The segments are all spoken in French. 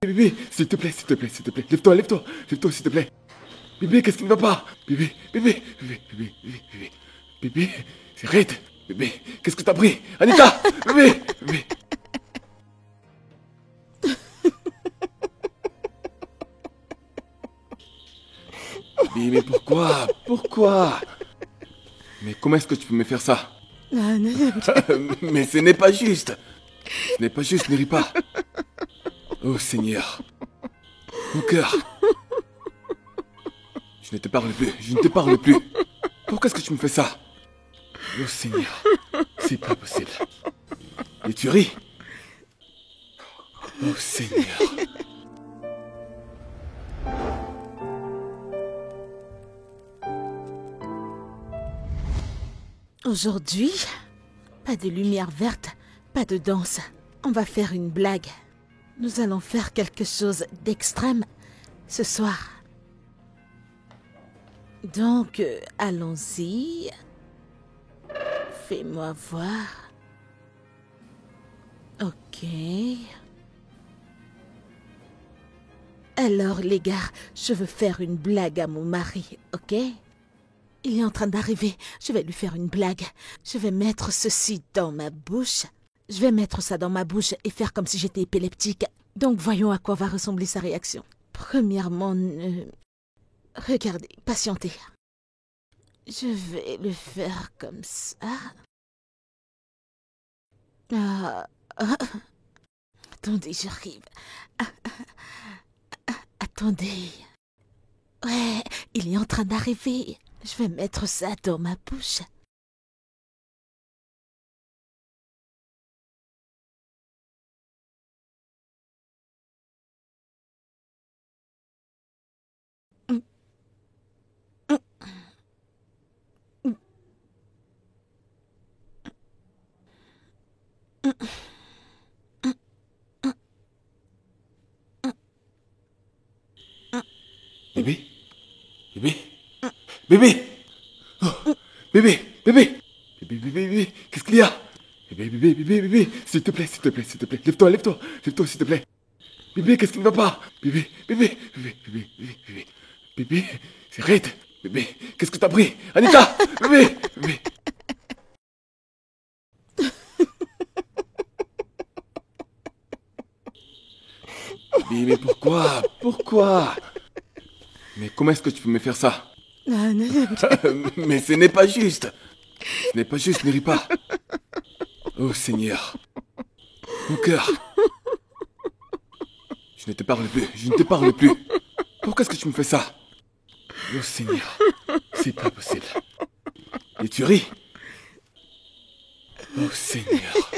Bébé, s'il te plaît, s'il te plaît, s'il te plaît. Lève-toi, lève-toi, lève-toi, s'il te plaît. Bébé, qu'est-ce qui ne va pas? Bébé, bébé, bébé, bébé, bébé, bébé. Bébé, c'est Red. Bébé, qu'est-ce que t'as pris? Anita, bébé, bébé. Bébé, mais pourquoi? Pourquoi? Mais comment est-ce que tu peux me faire ça? Mais ce n'est pas juste. Ce n'est pas juste, ne ris pas. Oh Seigneur. Mon cœur. Je ne te parle plus, je ne te parle plus. Pourquoi est-ce que tu me fais ça? Oh Seigneur. C'est pas possible. Et tu ris? Oh Seigneur. Aujourd'hui, pas de lumière verte, pas de danse. On va faire une blague. Nous allons faire quelque chose d'extrême ce soir. Donc, allons-y. Fais-moi voir. Ok. Alors, les gars, je veux faire une blague à mon mari, ok? Il est en train d'arriver. Je vais lui faire une blague. Je vais mettre ceci dans ma bouche. Je vais mettre ça dans ma bouche et faire comme si j'étais épileptique. Donc, voyons à quoi va ressembler sa réaction. Premièrement, regardez, patientez. Je vais le faire comme ça. Attendez, j'arrive. Attendez. Ouais, il est en train d'arriver. Je vais mettre ça dans ma bouche. Bébé? Bébé? Bébé! Oh, bébé, bébé! Bébé, bébé, bébé, qu'est-ce qu'il y a? Bébé, bébé, bébé, bébé, s'il te plaît, s'il te plaît, s'il te plaît. Lève-toi, lève-toi, lève-toi, s'il te plaît. Bébé, qu'est-ce qui ne va pas? Bébé, bébé, bébé, bébé, bébé, bébé. Bébé, c'est Red. Bébé, qu'est-ce que t'as pris? Anita! Bébé, bébé. Bébé, mais pourquoi? Pourquoi? Mais comment est-ce que tu peux me faire ça? Mais ce n'est pas juste. Ce n'est pas juste, ne ris pas. Oh Seigneur. Mon cœur. Je ne te parle plus, je ne te parle plus. Pourquoi est-ce que tu me fais ça? Oh Seigneur. C'est pas possible. Et tu ris? Oh Seigneur.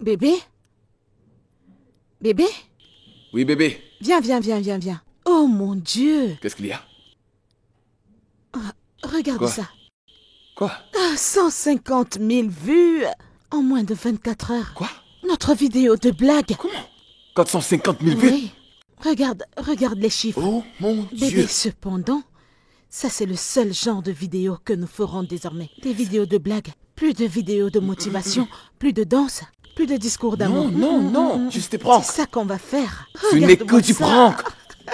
Bébé? Bébé? Oui, bébé. Viens, viens, viens, viens, viens. Oh mon Dieu! Qu'est-ce qu'il y a? Regarde Quoi? ça. Quoi? 150 000 vues en moins de 24 heures. Quoi? Notre vidéo de blague. Comment? 450 000 vues? Oui. Regarde les chiffres. Oh mon Bébé, Dieu. cependant, ça c'est le seul genre de vidéo que nous ferons désormais. Des vidéos de blague, plus de vidéos de motivation, plus de danse, plus de discours d'amour. Non, non, non, juste des pranks. C'est ça qu'on va faire. Ce n'est que Regarde-moi du ça. prank.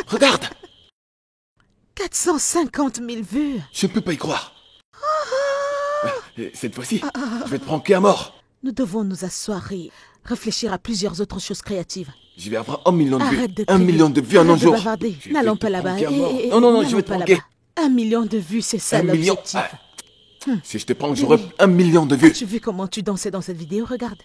Regarde. 450 000 vues. Je ne peux pas y croire. Cette fois-ci, je vais te pranker à mort. Nous devons nous asseoir et réfléchir à plusieurs autres choses créatives. Je vais avoir 1 million de vues. Arrête de 1 crier. million de vues en un Arrête de jour. bavarder. Je vais N'allons te pas là-bas. pranker à mort. Eh, Non, non, non, je n'allons vais te pas pranker. là-bas. 1 million de vues, c'est ça 1 million. l'objectif. Si je te prends, j'aurai 1 million de vues. As-tu vu comment tu dansais dans cette vidéo? Regarde.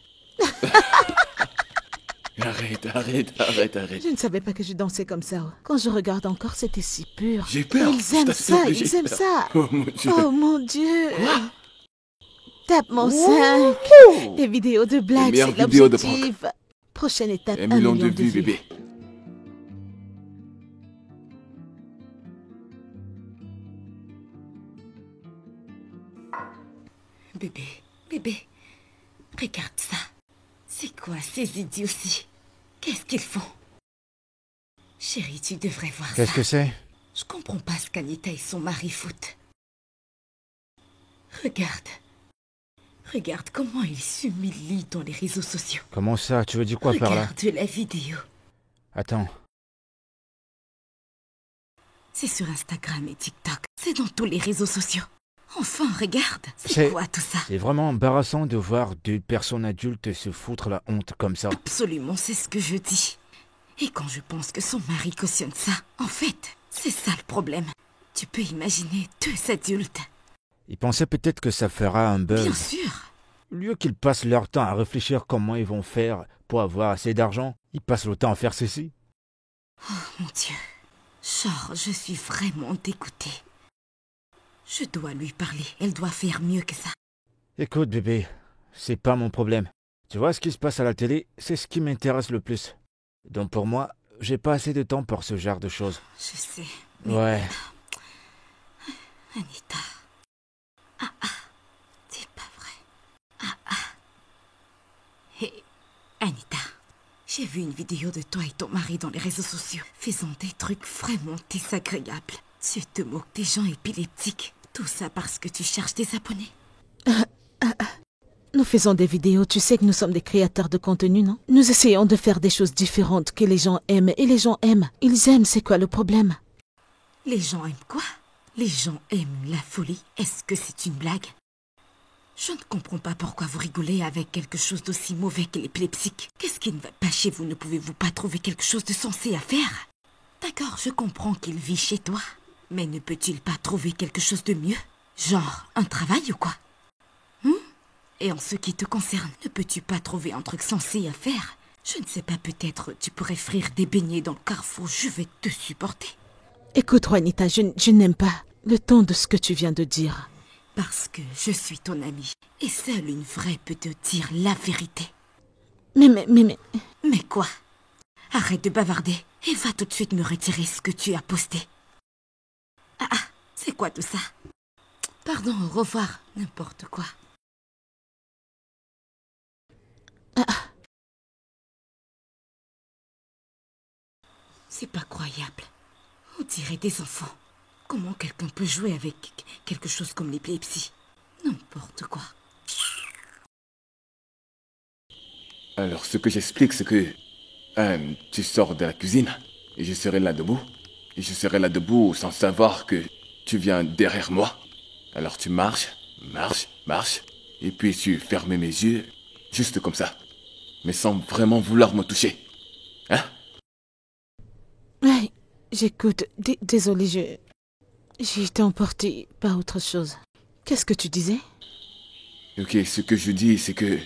Arrête, arrête, arrête, arrête. Je ne savais pas que je dansais comme ça. Quand je regarde encore, c'était si pur. J'ai peur. Ils je aiment t'assure ça, que j'ai ils aiment peur. ça. Oh mon Dieu. Oh mon Dieu. Quoi? Tape mon 5. Des vidéos de blagues, meilleures c'est vidéos de l'objectif. Prochaine étape, 1 million de vues, bébé. Bébé, regarde ça. C'est quoi ces idioties? Qu'est-ce qu'ils font? Chérie, tu devrais voir ça. Qu'est-ce que c'est? Je comprends pas ce qu'Anita et son mari foutent. Regarde. Regarde comment il s'humilie dans les réseaux sociaux. Comment ça? Tu veux dire quoi par là? Regarde la vidéo. Attends. C'est sur Instagram et TikTok. C'est dans tous les réseaux sociaux. Enfin, regarde. C'est- C'est quoi tout ça? C'est vraiment embarrassant de voir deux personnes adultes se foutre la honte comme ça. Absolument, c'est ce que je dis. Et quand je pense que son mari cautionne ça, en fait, c'est ça le problème. Tu peux imaginer deux adultes. Ils pensaient peut-être que ça fera un Bien buzz. sûr. Au lieu qu'ils passent leur temps à réfléchir comment ils vont faire pour avoir assez d'argent, ils passent le temps à faire ceci. Mon Dieu. Genre, je suis vraiment dégoûtée. Je dois lui parler. Elle doit faire mieux que ça. Écoute bébé, c'est pas mon problème. Tu vois ce qui se passe à la télé, c'est ce qui m'intéresse le plus. Donc pour moi, j'ai pas assez de temps pour ce genre de choses. Je sais. Mais Ouais, Anita. C'est pas vrai. Hé, Anita. J'ai vu une vidéo de toi et ton mari dans les réseaux sociaux, faisant des trucs vraiment désagréables. Tu te moques des gens épileptiques. Tout ça parce que tu cherches des abonnés. Nous faisons des vidéos, tu sais que nous sommes des créateurs de contenu, non? Nous essayons de faire des choses différentes que les gens aiment, et les gens aiment. Ils aiment, c'est quoi le problème? Les gens aiment quoi? Les gens aiment la folie. Est-ce que c'est une blague? Je ne comprends pas pourquoi vous rigolez avec quelque chose d'aussi mauvais que l'épileptique. Qu'est-ce qui ne va pas chez vous? Ne pouvez-vous pas trouver quelque chose de sensé à faire? D'accord, je comprends qu'il vit chez toi. Mais ne peut-il pas trouver quelque chose de mieux? Genre, un travail ou quoi? Et en ce qui te concerne, ne peux-tu pas trouver un truc sensé à faire? Je ne sais pas, peut-être tu pourrais frire des beignets dans le carrefour. Je vais te supporter. Écoute, Juanita, je n'aime pas le ton de ce que tu viens de dire. Parce que je suis ton amie. Et seule une vraie peut te dire la vérité. Mais... Mais quoi? Arrête de bavarder et va tout de suite me retirer ce que tu as posté. C'est quoi tout ça? Pardon, au revoir, n'importe quoi. C'est pas croyable. On dirait des enfants. Comment quelqu'un peut jouer avec quelque chose comme l'épilepsie? N'importe quoi. Alors, ce que j'explique, c'est que tu sors de la cuisine et je serai là debout. Et je serai là debout sans savoir que tu viens derrière moi. Alors tu marches, et puis tu fermes mes yeux, juste comme ça. Mais sans vraiment vouloir me toucher. Hein? Ouais, j'écoute. Désolée, j'ai été emportée par autre chose. Qu'est-ce que tu disais? Ok, ce que je dis, c'est que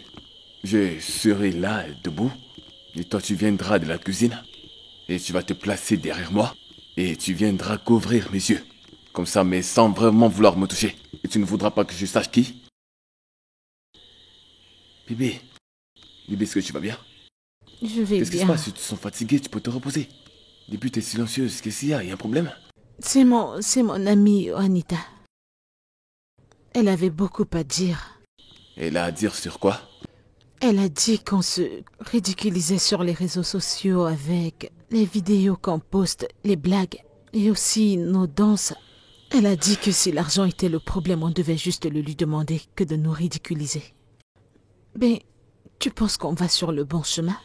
je serai là, debout, et toi tu viendras de la cuisine, et tu vas te placer derrière moi, et tu viendras couvrir mes yeux, comme ça, mais sans vraiment vouloir me toucher. Et tu ne voudras pas que je sache qui? Bébé, est-ce que tu vas bien? Je vais Qu'est-ce qui se bien. passe? Si tu te sens fatigué, tu peux te reposer. Depuis, t'es silencieuse, qu'est-ce qu'il y a? Il y a un problème? C'est mon amie, Juanita. Elle avait beaucoup à dire. Elle a à dire sur quoi? Elle a dit qu'on se ridiculisait sur les réseaux sociaux avec les vidéos qu'on poste, les blagues et aussi nos danses. Elle a dit que si l'argent était le problème, on devait juste le lui demander que de nous ridiculiser. Ben, tu penses qu'on va sur le bon chemin?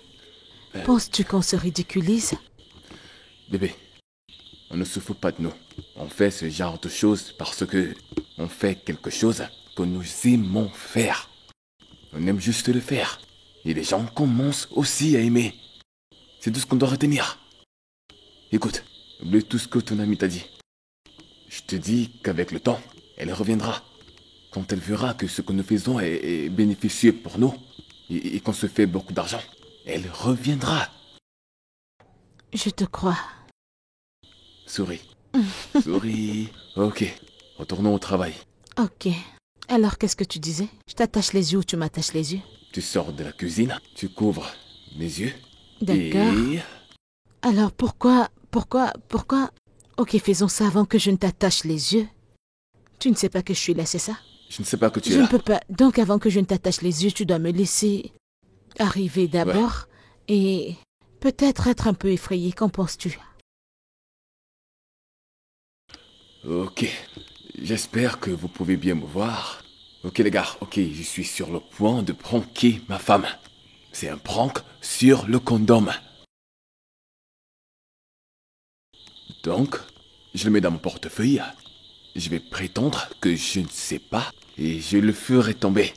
Penses-tu qu'on se ridiculise? Bébé, on ne se fout pas de nous. On fait ce genre de choses parce que on fait quelque chose que nous aimons faire. On aime juste le faire. Et les gens commencent aussi à aimer. C'est tout ce qu'on doit retenir. Écoute, oublie tout ce que ton ami t'a dit. Je te dis qu'avec le temps, elle reviendra. Quand elle verra que ce que nous faisons est bénéficieux pour nous et qu'on se fait beaucoup d'argent, elle reviendra. Je te crois. Souris. Souris. Ok. Retournons au travail. Ok. Alors, qu'est-ce que tu disais? Je t'attache les yeux ou tu m'attaches les yeux? Tu sors de la cuisine, tu couvres mes yeux. D'accord. Et... Alors, pourquoi... Ok, faisons ça avant que je ne t'attache les yeux. Tu ne sais pas que je suis là, c'est ça? Je ne sais pas que tu Je es ne là. peux pas. Donc, avant que je ne t'attache les yeux, tu dois me laisser arriver d'abord et peut-être être un peu effrayé. Qu'en penses-tu? Ok. J'espère que vous pouvez bien me voir. Ok les gars, ok, je suis sur le point de pranker ma femme. C'est un prank sur le condom. Donc, je le mets dans mon portefeuille. Je vais prétendre que je ne sais pas et je le ferai tomber.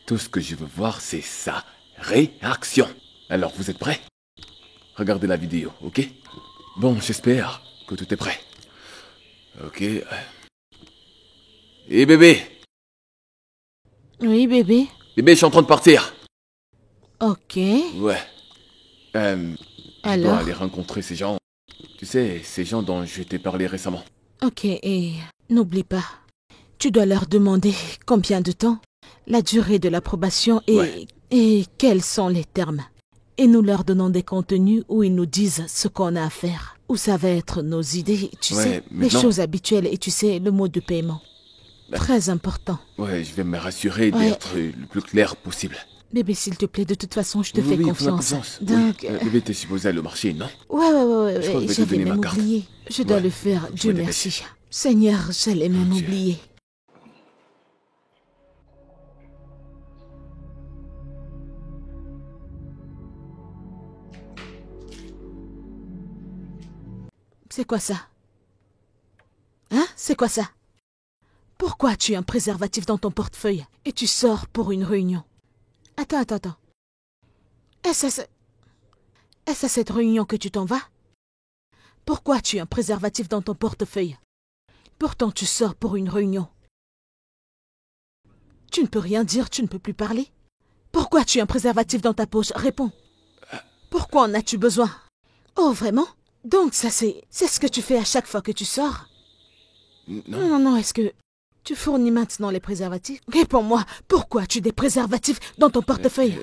Tout ce que je veux voir, c'est sa réaction. Alors, vous êtes prêts? Regardez la vidéo, ok? Bon, j'espère que tout est prêt. Ok. Et bébé? Oui, bébé. Bébé, je suis en train de partir. Ok. Ouais. Je dois Alors? aller rencontrer ces gens. Tu sais, ces gens dont je t'ai parlé récemment. Ok, et n'oublie pas, tu dois leur demander combien de temps, la durée de l'approbation Ouais. et quels sont les termes. Et nous leur donnons des contenus où ils nous disent ce qu'on a à faire. Où ça va être nos idées, tu Ouais, sais, les maintenant- choses habituelles et tu sais, le mode de paiement. Bah. Très important. Ouais, je vais me rassurer Ouais. d'être le plus clair possible. Bébé, s'il te plaît, de toute façon, je te Oui, fais oui, confiance. fais-moi confiance. Donc, Oui. Bébé, t'es supposé aller au marché, non? ouais, Je crois que je vais te j'avais donner même ma carte. oublié. Je dois Ouais, le faire, je Dieu me merci. Seigneur, j'allais même Dieu. oublier. C'est quoi ça? Hein? C'est quoi ça? Pourquoi tu as un préservatif dans ton portefeuille et tu sors pour une réunion? Attends. Est-ce à cette réunion que tu t'en vas? Pourquoi tu as un préservatif dans ton portefeuille? Pourtant tu sors pour une réunion. Tu ne peux rien dire, tu ne peux plus parler. Pourquoi tu as un préservatif dans ta poche? Réponds. Pourquoi en as-tu besoin? Oh, vraiment? Donc ça c'est ce que tu fais à chaque fois que tu sors? Non. Non, est-ce que tu fournis maintenant les préservatifs? Réponds-moi, pourquoi tu as des préservatifs dans ton portefeuille?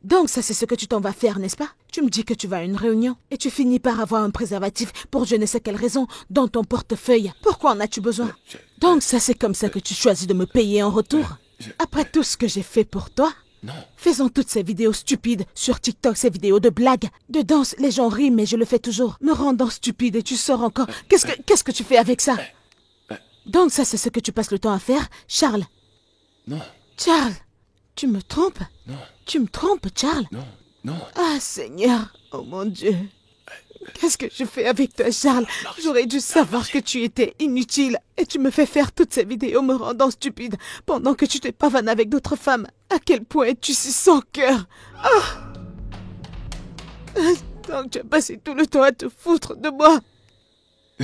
Donc ça c'est ce que tu t'en vas faire, n'est-ce pas? Tu me dis que tu vas à une réunion et tu finis par avoir un préservatif pour je ne sais quelle raison dans ton portefeuille. Pourquoi en as-tu besoin? Donc ça c'est comme ça que tu choisis de me payer en retour? Après tout ce que j'ai fait pour toi? Non. Faisons toutes ces vidéos stupides sur TikTok, ces vidéos de blagues, de danse, les gens rient mais je le fais toujours. Me rendant stupide et tu sors encore. Qu'est-ce que tu fais avec ça? Donc ça c'est ce que tu passes le temps à faire, Charles? Non. Charles, tu me trompes? Non. Tu me trompes, Charles? Non. Ah, Seigneur, oh mon Dieu. Qu'est-ce que je fais avec toi, Charles? J'aurais dû savoir que tu étais inutile. Et tu me fais faire toutes ces vidéos me rendant stupide pendant que tu te pavanes avec d'autres femmes. À quel point es-tu si sans cœur? Donc tu as passé tout le temps à te foutre de moi.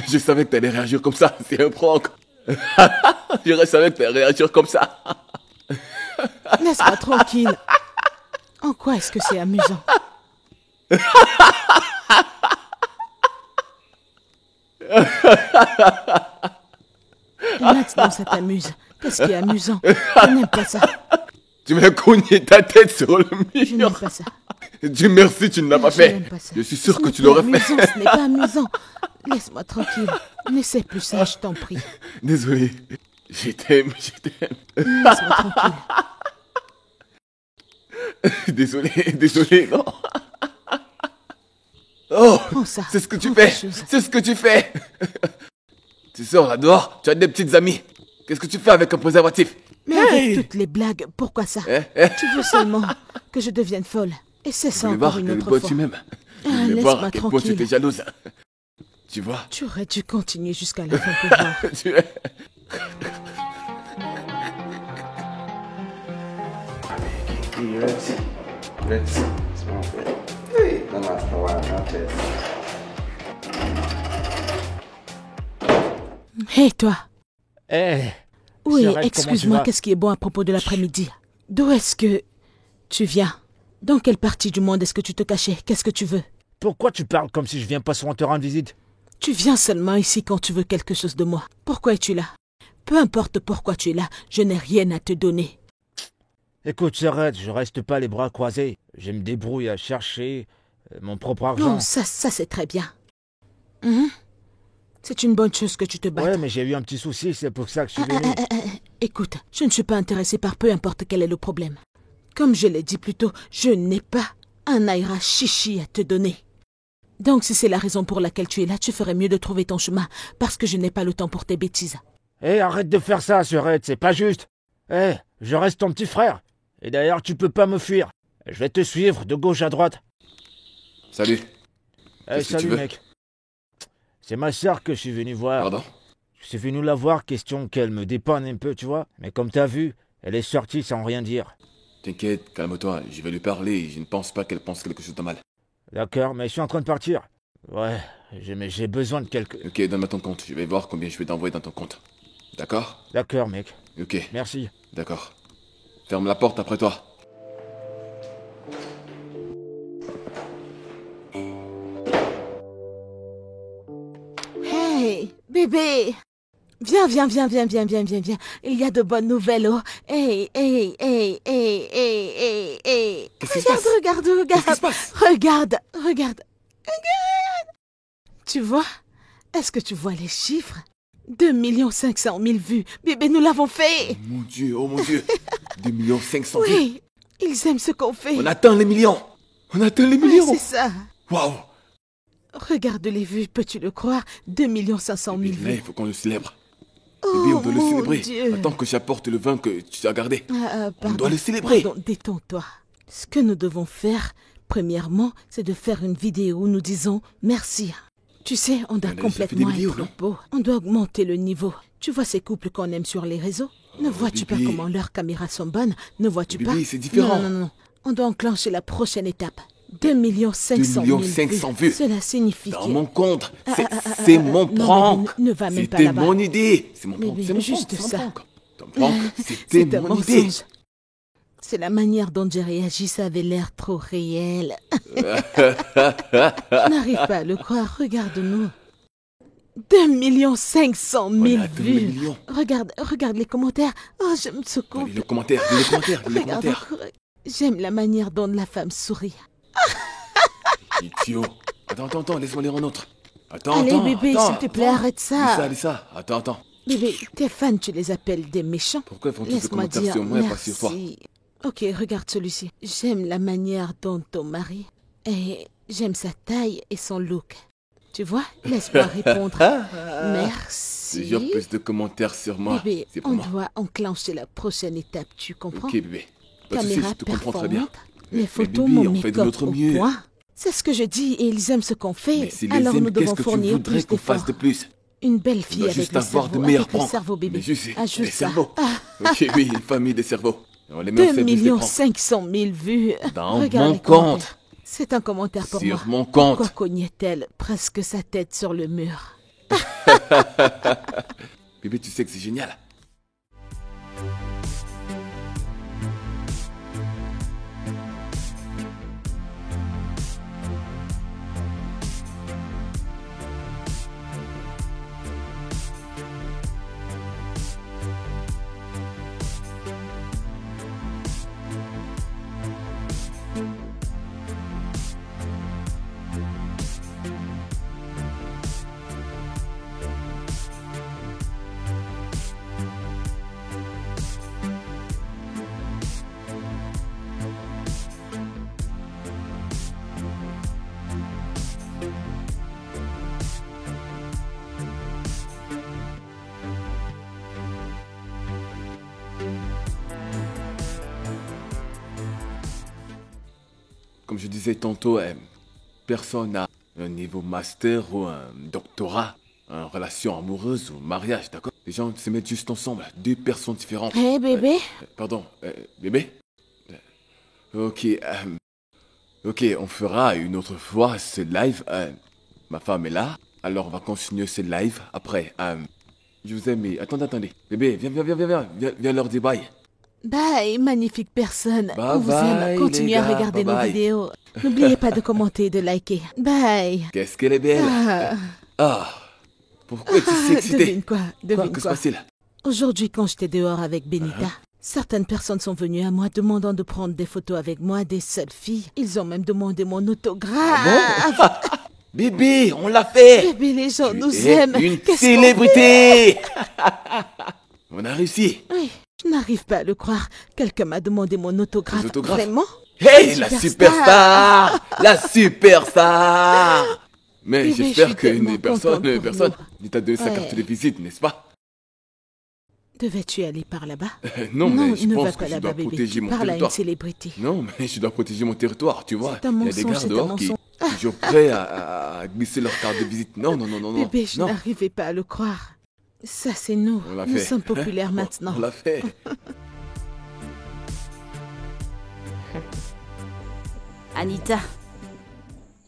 Je savais que t'allais réagir comme ça. C'est un prank. Je savais que t'allais réagir comme ça. Laisse-moi tranquille. En quoi est-ce que c'est amusant? Et maintenant ça t'amuse. Qu'est-ce qui est amusant? Je n'aime pas ça. Tu m'as cogné ta tête sur le Je n'aime mur. pas ça. Dieu merci, tu ne l'as pas Je fait. n'aime pas ça. Je suis sûr Ce que n'est tu pas l'aurais fait. amusant, ce n'est pas amusant. Laisse-moi tranquille. N'essaie plus ça, je t'en prie. Désolé. Je t'aime. Laisse-moi tranquille. Désolé, non. Oh, Prends ça. c'est ce que tu Prends fais. ta chose. C'est ce que tu fais. Tu sors là dehors, tu as des petites amies. Qu'est-ce que tu fais avec un préservatif? Mais Hey! avec toutes les blagues, pourquoi ça? Eh. Tu veux seulement que je devienne folle. Et c'est Je ça voulais encore voir une quel autre point fois. tu m'aimes. Je Ah, voulais voir laisse-moi à quel point tu tranquille. étais jalouse. Tu vois, Tu aurais dû continuer jusqu'à la fin pour voir. tu es... Let's small bit. Hey, no, not this. Hé, toi. Eh, Oui, Charette, comment tu excuse-moi, vas? qu'est-ce qui est bon à propos de l'après-midi? D'où est-ce que tu viens? Dans quelle partie du monde est-ce que tu te cachais? Qu'est-ce que tu veux? pourquoi tu parles comme si je viens pas souvent te rendre visite? Tu viens seulement ici quand tu veux quelque chose de moi. Pourquoi es-tu là? Peu importe pourquoi tu es là, je n'ai rien à te donner. Écoute, Charette, je reste pas les bras croisés. Je me débrouille à chercher mon propre argent. Non, ça c'est très bien. C'est une bonne chose que tu te battes. Ouais, mais j'ai eu un petit souci, c'est pour ça que je suis venu. Écoute, je ne suis pas intéressé par peu importe quel est le problème. Comme je l'ai dit plus tôt, je n'ai pas un naira chichi à te donner. Donc si c'est la raison pour laquelle tu es là, tu ferais mieux de trouver ton chemin, parce que je n'ai pas le temps pour tes bêtises. Hé, arrête de faire ça, Charette, c'est pas juste. Hé, je reste ton petit frère. Et d'ailleurs, tu peux pas me fuir. Je vais te suivre de gauche à droite. Salut. Eh, Qu'est-ce que tu salut veux? mec. C'est ma sœur que je suis venu voir. Pardon? Je suis venu la voir, question qu'elle me dépanne un peu, tu vois. Mais comme t'as vu, elle est sortie sans rien dire. T'inquiète, calme-toi, je vais lui parler, je ne pense pas qu'elle pense quelque chose de mal. D'accord, mais je suis en train de partir. Ouais, mais j'ai besoin de quelque... Ok, donne-moi ton compte, je vais voir combien je vais t'envoyer dans ton compte. D'accord? D'accord, mec. Ok, Merci. d'accord. Ferme la porte après toi. Hey, bébé. Viens. Il y a de bonnes nouvelles, oh. Hey. Qu'est-ce qui se passe? Regarde. Qu'est-ce qui se passe? Regarde. Tu vois? Est-ce que tu vois les chiffres? 2 500 000 vues. Bébé, nous l'avons fait. Oh mon Dieu. 2 500 000. Oui, ils aiment ce qu'on fait. On atteint les millions. On atteint les Ouais, millions. c'est ça. Waouh. Regarde les vues, peux-tu le croire? 2 500 000 Là, il vues. faut qu'on le célèbre. Oh, Bébé, on doit le mon célébrer. Dieu. Attends que j'apporte le vin que tu as gardé. On Pardon, doit le célébrer. Pardon, détends-toi. Ce que nous devons faire, premièrement, c'est de faire une vidéo où nous disons merci. Tu sais, on doit On a déjà fait complètement des vidéos, être non? beau. On doit augmenter le niveau. Tu vois ces couples qu'on aime sur les réseaux? Ne vois-tu pas bébé. comment leurs caméras sont bonnes? Ne vois-tu Bébé, pas? c'est différent. Non. On doit enclencher la prochaine étape. 2 500 000 500 vues. Cela signifie Dans que... mon compte. C'est mon non, prank. mais ne va même pas C'était là-bas. mon idée. C'est mon prank. Bébé, C'est mon juste prank. ça. C'est mon prank. Ton prank, C'est c'était un mon idée. mensonge. C'est la manière dont j'ai réagi, ça avait l'air trop réel. Je n'arrive pas à le croire, regarde-nous. 2 500 000 On a atteint les vues. millions. Regarde les commentaires. Oh, j'aime ce couple. Lis les commentaires. Regarde encore. J'aime la manière dont la femme sourit. Idiot. Attends, laisse-moi lire un autre. Allez, bébé, s'il te plaît, arrête ça. Lis ça. Attends. Bébé, tes fans, tu les appelles des méchants. Pourquoi font tous des Laisse-moi commentaires dire sur moi et pas sur toi? merci. Ok, regarde celui-ci. J'aime la manière dont ton mari... Et j'aime sa taille et son look. Tu vois? Laisse-moi répondre. Merci. Plusieurs plus de commentaires sur moi. Bébé, C'est pour on moi. doit enclencher la prochaine étape, tu comprends? Ok, bébé. Pas de soucis, Caméra je te comprends très bien. performante, les Mais photos, bébé, mon on fait de make-up notre au mieux. point. C'est ce que je dis et ils aiment ce qu'on fait. Mais si les Alors nous aiment, qu'est-ce devons que tu fournir voudrais plus qu'on fasse de d'efforts. plus? Une belle On fille doit avec juste le avoir cerveau, de meilleurs avec le pranks. cerveau, bébé. Mais juste Ajoute les ça. cerveaux. Ok, oui, une famille de cerveaux. On les met en 2 service des pranks. 500 000 vues. Dans Regarde mon les commentaires. compte. C'est un commentaire pour moi. Sur mon compte. Pourquoi cognait-elle presque sa tête sur le mur? Bébé, tu sais que c'est génial. Comme je disais tantôt, personne n'a un niveau master ou un doctorat, une relation amoureuse ou mariage, d'accord? Les gens se mettent juste ensemble, deux personnes différentes. Hé, bébé? Pardon, bébé? Ok, on fera une autre fois ce live. Ma femme est là, alors on va continuer ce live après. Je vous aime, mais attendez. Bébé, viens leur dire bye. Bye, magnifique personne. Bye On vous bye, aime. Continuez les à gars, regarder bye nos bye. vidéos. N'oubliez pas de commenter et de liker. Bye. Qu'est-ce qu'elle est belle. Pourquoi es-tu si excitée? Devine quoi? Devine Que se quoi? passe-t-il? Aujourd'hui, quand j'étais dehors avec Benita, certaines personnes sont venues à moi demandant de prendre des photos avec moi, des selfies. Ils ont même demandé mon autographe. Bébé, on l'a fait. Bébé, les gens Tu nous es aiment. une Qu'est-ce qu'on célébrité. On a réussi. fait? Oui, je n'arrive pas à le croire. Quelqu'un m'a demandé mon autographe. Des autographes? Vraiment? Hey, la superstar. La superstar. Mais Bébé, j'espère je suis que tellement personne contente pour ne t'a donné sa Ouais. carte de visite, n'est-ce pas? Devais-tu aller par là-bas? Non, mais je ne pense va que pas je là-bas, dois bébé. protéger Tu mon parles à une territoire. célébrité. Non, mais je dois protéger mon territoire, tu vois. C'est un Il y a des mensonge, gars c'est un dehors qui mensonge. sont toujours prêts à glisser leur carte de visite. Non, non, non, non, non. Bébé, je non. n'arrivais pas à le croire. Ça, c'est nous. On l'a Nous fait. sommes populaires maintenant. On l'a fait. Anita.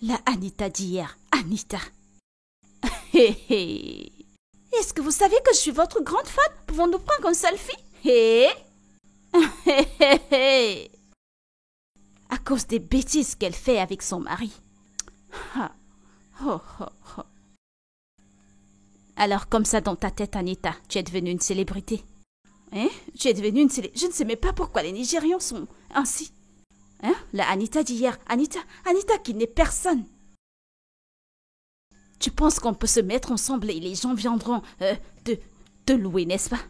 La Anita d'hier. Anita. Hé hé. Est-ce que vous savez que je suis votre grande fan? Pouvons-nous prendre un selfie? Hé hé hé hé. À cause des bêtises qu'elle fait avec son mari. Ah. Oh, oh, oh. Alors, comme ça dans ta tête, Anita, tu es devenue une célébrité. Hein? Tu es devenue une célébrité. Je ne sais même pas pourquoi les Nigérians sont ainsi. Hein? La Anita d'hier. Anita qui n'est personne. Tu penses qu'on peut se mettre ensemble et les gens viendront te louer, n'est-ce pas?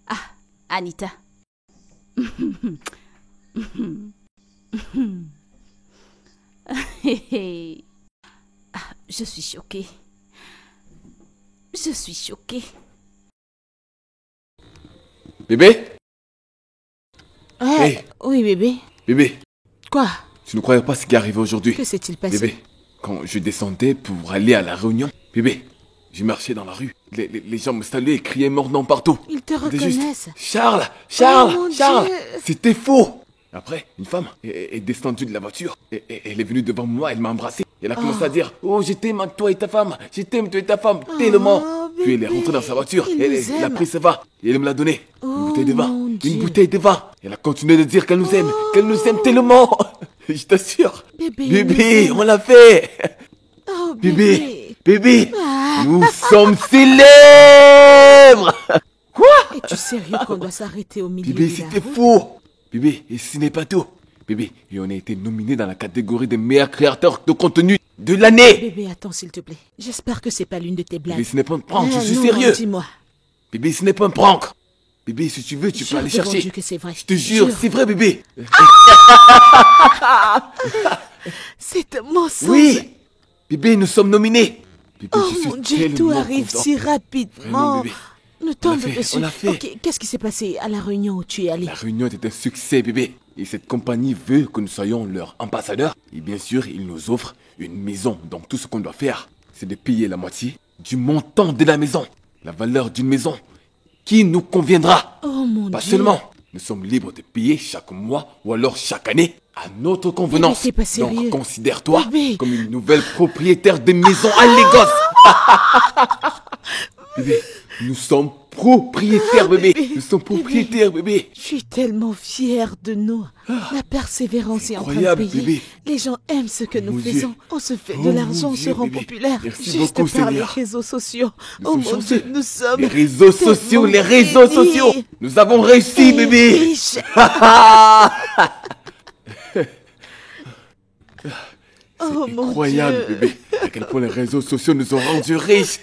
Ah, Anita. Ah, je suis choquée. Je suis choquée. Bébé? Ouais. Hey. Oui, bébé. Bébé, Quoi? tu ne croyais pas ce qui est arrivé aujourd'hui? Que s'est-il passé? Bébé, quand je descendais pour aller à la réunion, bébé, j'ai marché dans la rue. Les gens me saluaient et criaient mon nom partout. Ils te C'était juste, reconnaissent. Charles, Oh, mon Charles. Dieu. C'était faux. Après, une femme est descendue de la voiture. Et elle est venue devant moi, elle m'a embrassé. Elle a commencé à dire, oh, je t'aime toi et ta femme. Je t'aime toi et ta femme, tellement. Puis elle est rentrée dans sa voiture. Il Elle nous a aime. pris sa vin. Et elle me l'a donné. Oh, Une bouteille de vin. mon Une Dieu. bouteille de vin. Elle a continué de dire qu'elle nous aime. Qu'elle nous aime tellement. Je t'assure. Bébé, il nous Bébé, aime. on l'a fait. Oh, Bébé, bébé. bébé, Ah. nous sommes célèbres. Es-tu sérieux qu'on doit s'arrêter au milieu Bébé, de la c'était route? faux. Bébé, et ce n'est pas tout. Bébé, et on a été nominé dans la catégorie des meilleurs créateurs de contenu de l'année. Bébé, attends, s'il te plaît. J'espère que c'est pas l'une de tes blagues. Bébé, ce n'est pas un prank, je Ah, suis non, sérieux. Dis-moi. Bébé, ce n'est pas un prank. Bébé, si tu veux, tu peux Jure aller devant chercher. Dieu que c'est vrai. Je te jure, c'est vrai, bébé. C'est un mensonge. Oui. Bébé, nous sommes nominés. Bébé, Oh je suis mon Dieu, tout tellement arrive content. si rapidement. Vraiment, bébé. Nous tombe fait, dessus. on l'a fait. Ok, qu'est-ce qui s'est passé à la réunion où tu es allé? La réunion était un succès, bébé. Et cette compagnie veut que nous soyons leur ambassadeur. Et bien sûr, ils nous offrent une maison. Donc tout ce qu'on doit faire, c'est de payer la moitié du montant de la maison. La valeur d'une maison qui nous conviendra. Oh mon Pas Dieu. seulement. Nous sommes libres de payer chaque mois ou alors chaque année à notre convenance. Bébé, t'es pas sérieux. Donc considère-toi Bébé. comme une nouvelle propriétaire de maison à Lagos. Bébé, nous sommes propriétaires, bébé. bébé. Nous sommes propriétaires, bébé. Je suis tellement fière de nous. La persévérance est en train de incroyable, payer. bébé. Les gens aiment ce que nous Mon Dieu. faisons. On se fait Oh, de mon l'argent, on Dieu, se rend bébé. populaire. Merci Juste beaucoup, par les Seigneur. réseaux sociaux. Nous Oh sommes mon chanceux. Dieu, nous sommes Les réseaux tellement sociaux, les réseaux bénis. sociaux. Nous avons réussi, Et bébé. riches. Oh mon Incroyable, Dieu. bébé. À quel point les réseaux sociaux nous ont rendus riches.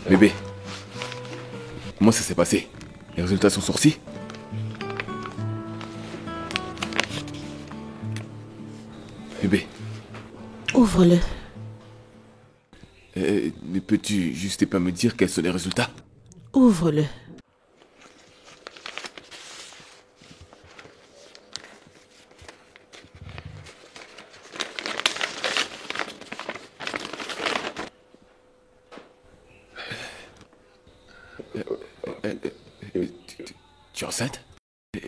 Bébé, comment ça s'est passé? Les résultats sont sortis? Bébé, Ouvre-le. ne peux-tu juste pas me dire quels sont les résultats? Ouvre-le. Tu es enceinte?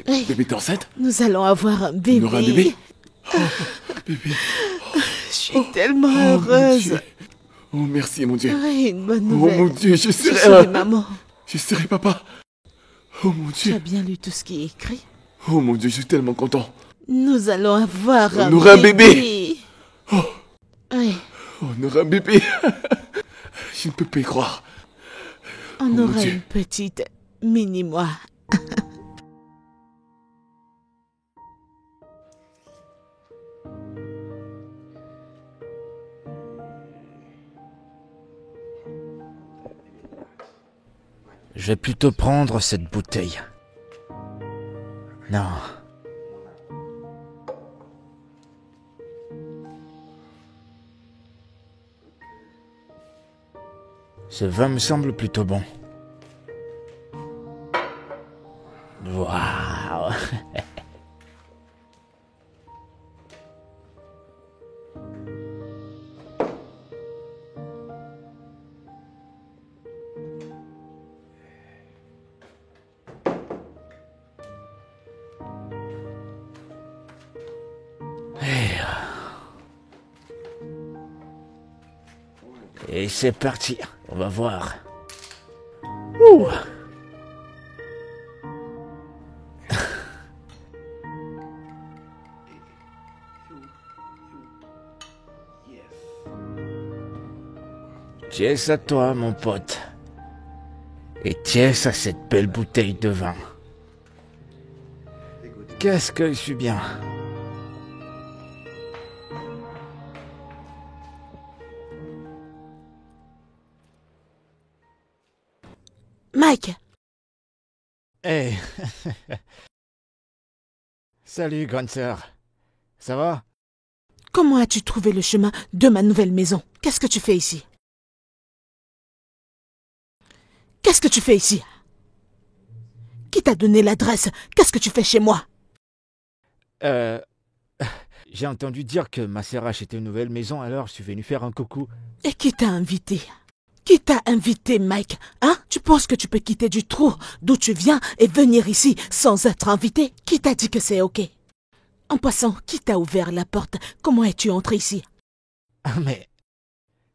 Hey. Bébé, t'es enceinte? Nous allons avoir un bébé. On aura un bébé? Bébé. Je suis tellement Oh, mon heureuse. Dieu. Oh, merci, mon Dieu. Oui, une bonne Oh, nouvelle. mon Dieu, je Je serai serai maman. Je serai papa. Oh, mon Tu as Dieu. bien lu tout ce qui est écrit? Oh, mon Dieu, je suis tellement content. Nous allons avoir On aura un bébé. Oui, On aura un bébé. Je ne peux pas y croire. on mon aura Dieu. une petite mini-moi. Je vais plutôt prendre cette bouteille. Non. Ce vin me semble plutôt bon. Waouh! Et c'est parti, on va voir. Ouh. Tiens à toi, mon pote. Et tiens à cette belle bouteille de vin. Qu'est-ce que je suis bien. Mike! Hey. Salut, grande sœur. Ça va? Comment as-tu trouvé le chemin de ma nouvelle maison? Qu'est-ce que tu fais ici? Qu'est-ce que tu fais ici? Qui t'a donné l'adresse? Qu'est-ce que tu fais chez moi? J'ai entendu dire que ma sœur achetait une nouvelle maison, alors je suis venu faire un coucou. Et qui t'a invité? Qui t'a invité, Mike? Hein? Tu penses que tu peux quitter du trou d'où tu viens et venir ici sans être invité? Qui t'a dit que c'est ok? En passant, qui t'a ouvert la porte? Comment es-tu entré ici? Ah mais...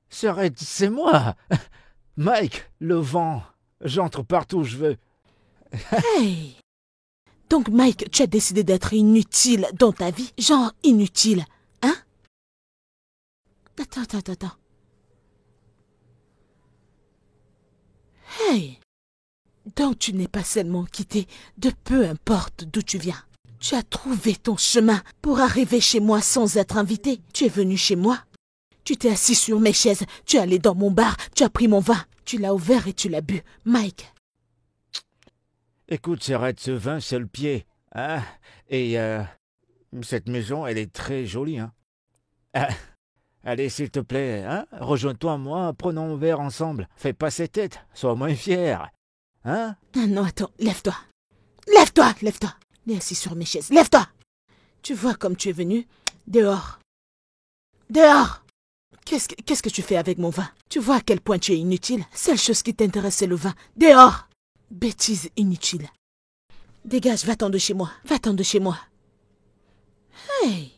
Sœurette, c'est moi. Mike, le vent. J'entre partout où je veux. Hey! Donc, Mike, tu as décidé d'être inutile dans ta vie? Genre inutile, hein? Attends. Hey! Donc, tu n'es pas seulement quitté de peu importe d'où tu viens. Tu as trouvé ton chemin pour arriver chez moi sans être invité. Tu es venu chez moi. Tu t'es assis sur mes chaises. Tu es allé dans mon bar. Tu as pris mon vin. Tu l'as ouvert et tu l'as bu. Mike. Écoute, sœurette, ce vin, c'est le pied. Hein? Et cette maison, elle est très jolie. Hein? Allez, s'il te plaît, hein? Rejoins-toi, moi, prenons un verre ensemble. Fais pas cette tête, sois moins fier. Hein? Ah non, attends, lève-toi. Lève-toi. Il est assis sur mes chaises. Lève-toi. Tu vois comme tu es venu? Dehors. Qu'est-ce que tu fais avec mon vin? Tu vois à quel point tu es inutile? Seule chose qui t'intéresse, c'est le vin. Dehors! Bêtise inutile. Dégage, va-t'en de chez moi. Hey!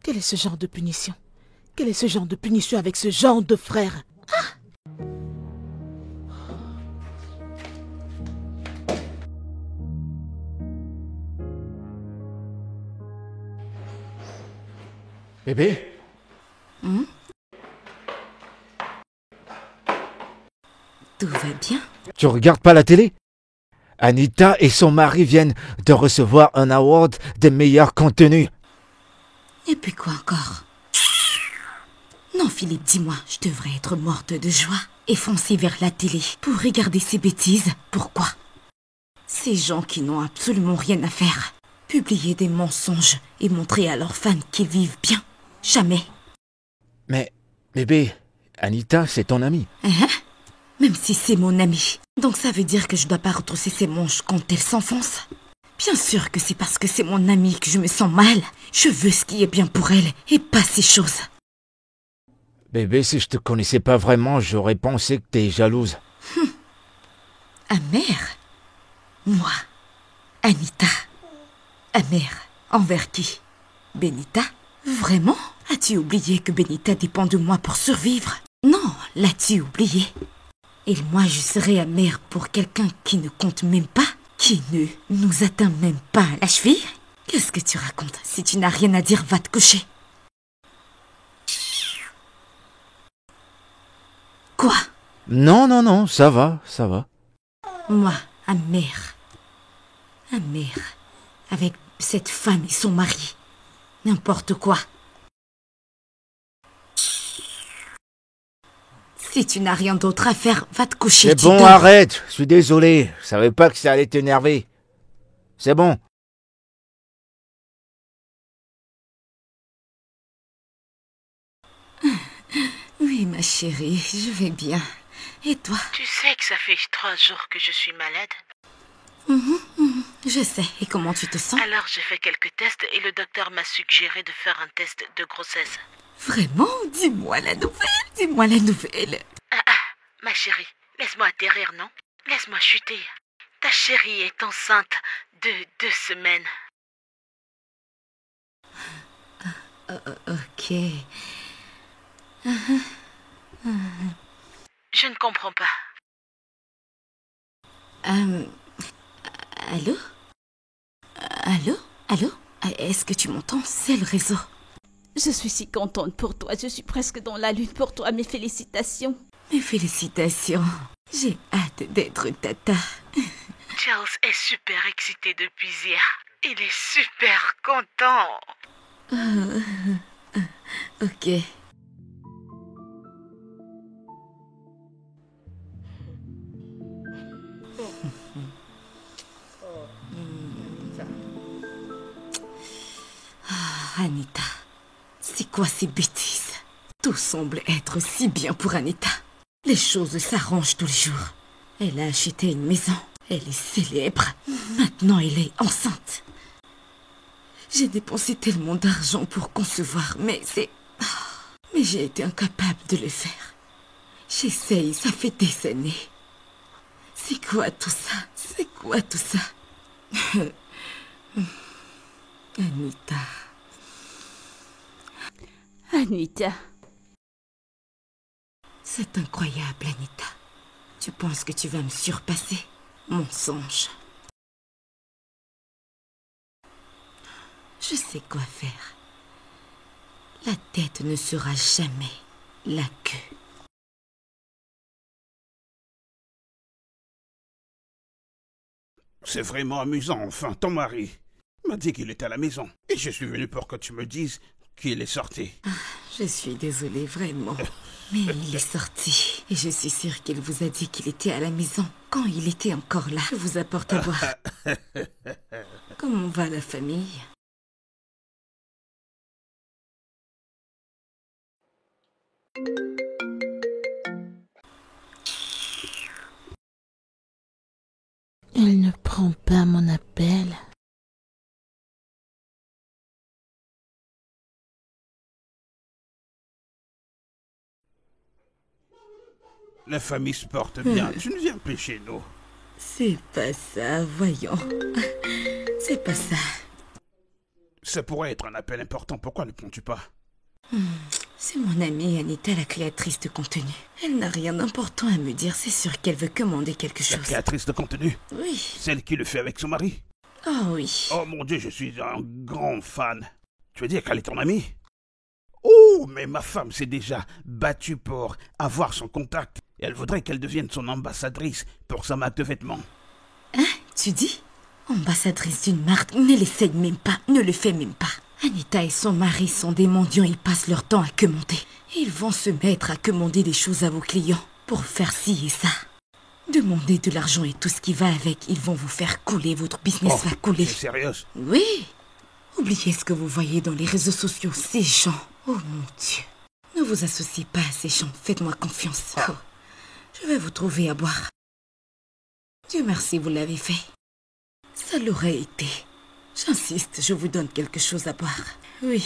Quel est ce genre de punition? Quel est ce genre de punition avec ce genre de frère? Bébé? Tout va bien? Tu regardes pas la télé? Anita et son mari viennent de recevoir un award des meilleurs contenus. Et puis quoi encore? Non, Philippe, dis-moi, je devrais être morte de joie et foncer vers la télé pour regarder ces bêtises. Pourquoi? Ces gens qui n'ont absolument rien à faire. Publier des mensonges et montrer à leurs fans qu'ils vivent bien. Jamais. Mais, bébé, Anita, c'est ton amie. Hein? Même si c'est mon amie. Donc ça veut dire que je dois pas retrousser ses manches quand elle s'enfonce? Bien sûr que c'est parce que c'est mon amie que je me sens mal. Je veux ce qui est bien pour elle et pas ces choses. Bébé, si je te connaissais pas vraiment, j'aurais pensé que t'es jalouse. Amère? Moi, Anita. Amère, envers qui? Benita? Vraiment? As-tu oublié que Benita dépend de moi pour survivre? Non, l'as-tu oublié? Et moi, je serais amère pour quelqu'un qui ne compte même pas? Qui ne nous atteint même pas à la cheville? Qu'est-ce que tu racontes? Si tu n'as rien à dire, va te coucher. Quoi? Non, ça va. Moi, amère. Amère. Avec cette femme et son mari. N'importe quoi. Si tu n'as rien d'autre à faire, va te coucher. C'est tu bon, dors. arrête. Je suis désolé. Je savais pas que ça allait t'énerver. C'est bon. Oui, ma chérie, je vais bien. Et toi? Tu sais que ça fait 3 jours que je suis malade. Je sais. Et comment tu te sens? Alors j'ai fait quelques tests et le docteur m'a suggéré de faire un test de grossesse. Vraiment? Dis-moi la nouvelle. Dis-moi la nouvelle. Ma chérie, laisse-moi atterrir, non? Laisse-moi chuter. Ta chérie est enceinte de 2 semaines. Ok. Je ne comprends pas. Allô? Allô? Allô? Est-ce que tu m'entends? C'est le réseau. Je suis si contente pour toi. Je suis presque dans la lune pour toi. Mes félicitations. Mes félicitations. J'ai hâte d'être tata. Charles est super excité depuis hier. Il est super content. Ok. Anita, c'est quoi ces bêtises? Tout semble être si bien pour Anita. Les choses s'arrangent tous les jours. Elle a acheté une maison. Elle est célèbre. Maintenant, elle est enceinte. J'ai dépensé tellement d'argent pour concevoir, mais mais j'ai été incapable de le faire. J'essaye, ça fait des années. C'est quoi tout ça? C'est quoi tout ça? Anita. Anita. C'est incroyable, Anita. Tu penses que tu vas me surpasser? Mensonge. Je sais quoi faire. La tête ne sera jamais la queue. C'est vraiment amusant, enfin, ton mari m'a dit qu'il était à la maison. Et je suis venu pour que tu me dises qu'il est sorti. Je suis désolée, vraiment. Mais il est sorti. Et je suis sûre qu'il vous a dit qu'il était à la maison quand il était encore là. Je vous apporte à boire. Comment va la famille? Il ne prend pas mon appel. La famille se porte bien. Tu ne viens plus chez nous. C'est pas ça, voyons. C'est pas ça. Ça pourrait être un appel important. Pourquoi ne prends-tu pas? C'est mon amie Anita, la créatrice de contenu. Elle n'a rien d'important à me dire. C'est sûr qu'elle veut commander quelque La chose. créatrice de contenu? Oui. Celle qui le fait avec son mari? Oh oui. Oh mon Dieu, je suis un grand fan. Tu veux dire qu'elle est ton amie? Oh, mais ma femme s'est déjà battue pour avoir son contact. Et elle voudrait qu'elle devienne son ambassadrice pour sa marque de vêtements. Hein? Tu dis? Ambassadrice d'une marque, ne l'essaye même pas, ne le fais même pas. Anita et son mari sont des mendiants, ils passent leur temps à commander. Ils vont se mettre à commander des choses à vos clients pour faire ci et ça. Demandez de l'argent et tout ce qui va avec, ils vont vous faire couler, votre business va couler. C'est sérieuse? Oui. Oubliez ce que vous voyez dans les réseaux sociaux, ces gens. Oh mon Dieu. Ne vous associez pas à ces gens, faites-moi confiance. Oh. Je vais vous trouver à boire. Dieu merci, vous l'avez fait. Ça l'aurait été. J'insiste, je vous donne quelque chose à boire. Oui.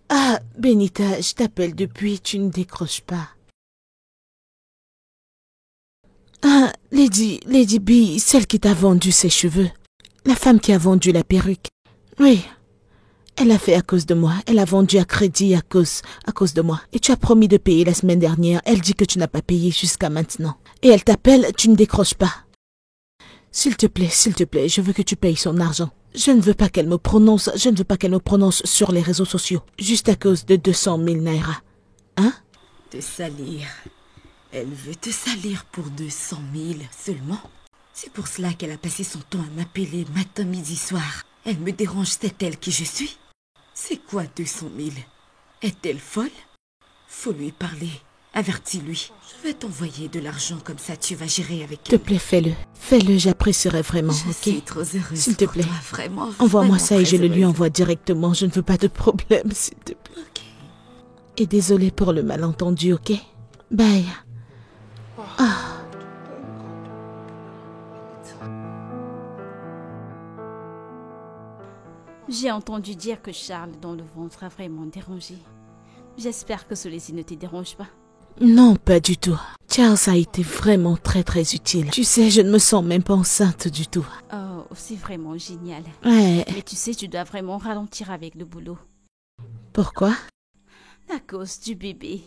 Ah, Benita, je t'appelle depuis, tu ne décroches pas. Ah, Lady B, celle qui t'a vendu ses cheveux. La femme qui a vendu la perruque. Oui, elle a fait à cause de moi. Elle a vendu à crédit à cause de moi. Et tu as promis de payer la semaine dernière. Elle dit que tu n'as pas payé jusqu'à maintenant. Et elle t'appelle, tu ne décroches pas. S'il te plaît, je veux que tu payes son argent. Je ne veux pas qu'elle me prononce sur les réseaux sociaux, juste à cause de 200 000 naira. Hein? Te salir. Elle veut te salir pour 200 000 seulement. C'est pour cela qu'elle a passé son temps à m'appeler matin, midi, soir. Elle me dérange, c'est elle qui je suis. C'est quoi 200 000? Est-elle folle? Faut lui parler. Avertis-lui. Je vais t'envoyer de l'argent, comme ça tu vas gérer avec S'il elle. te plaît, fais-le. Fais-le, j'apprécierais vraiment, Je ok? suis trop heureuse. S'il te pour plaît. toi, vraiment. Envoie-moi vraiment ça et très je le lui heureuse. envoie directement. Je ne veux pas de problème, s'il te plaît. Ok. Et désolé pour le malentendu, ok? Bye. J'ai entendu dire que Charles dans le ventre a vraiment dérangé. J'espère que celui-ci ne te dérange pas. Non, pas du tout. Charles a été vraiment très utile. Tu sais, je ne me sens même pas enceinte du tout. Oh, c'est vraiment génial. Ouais. Mais tu sais, tu dois vraiment ralentir avec le boulot. Pourquoi? À cause du bébé.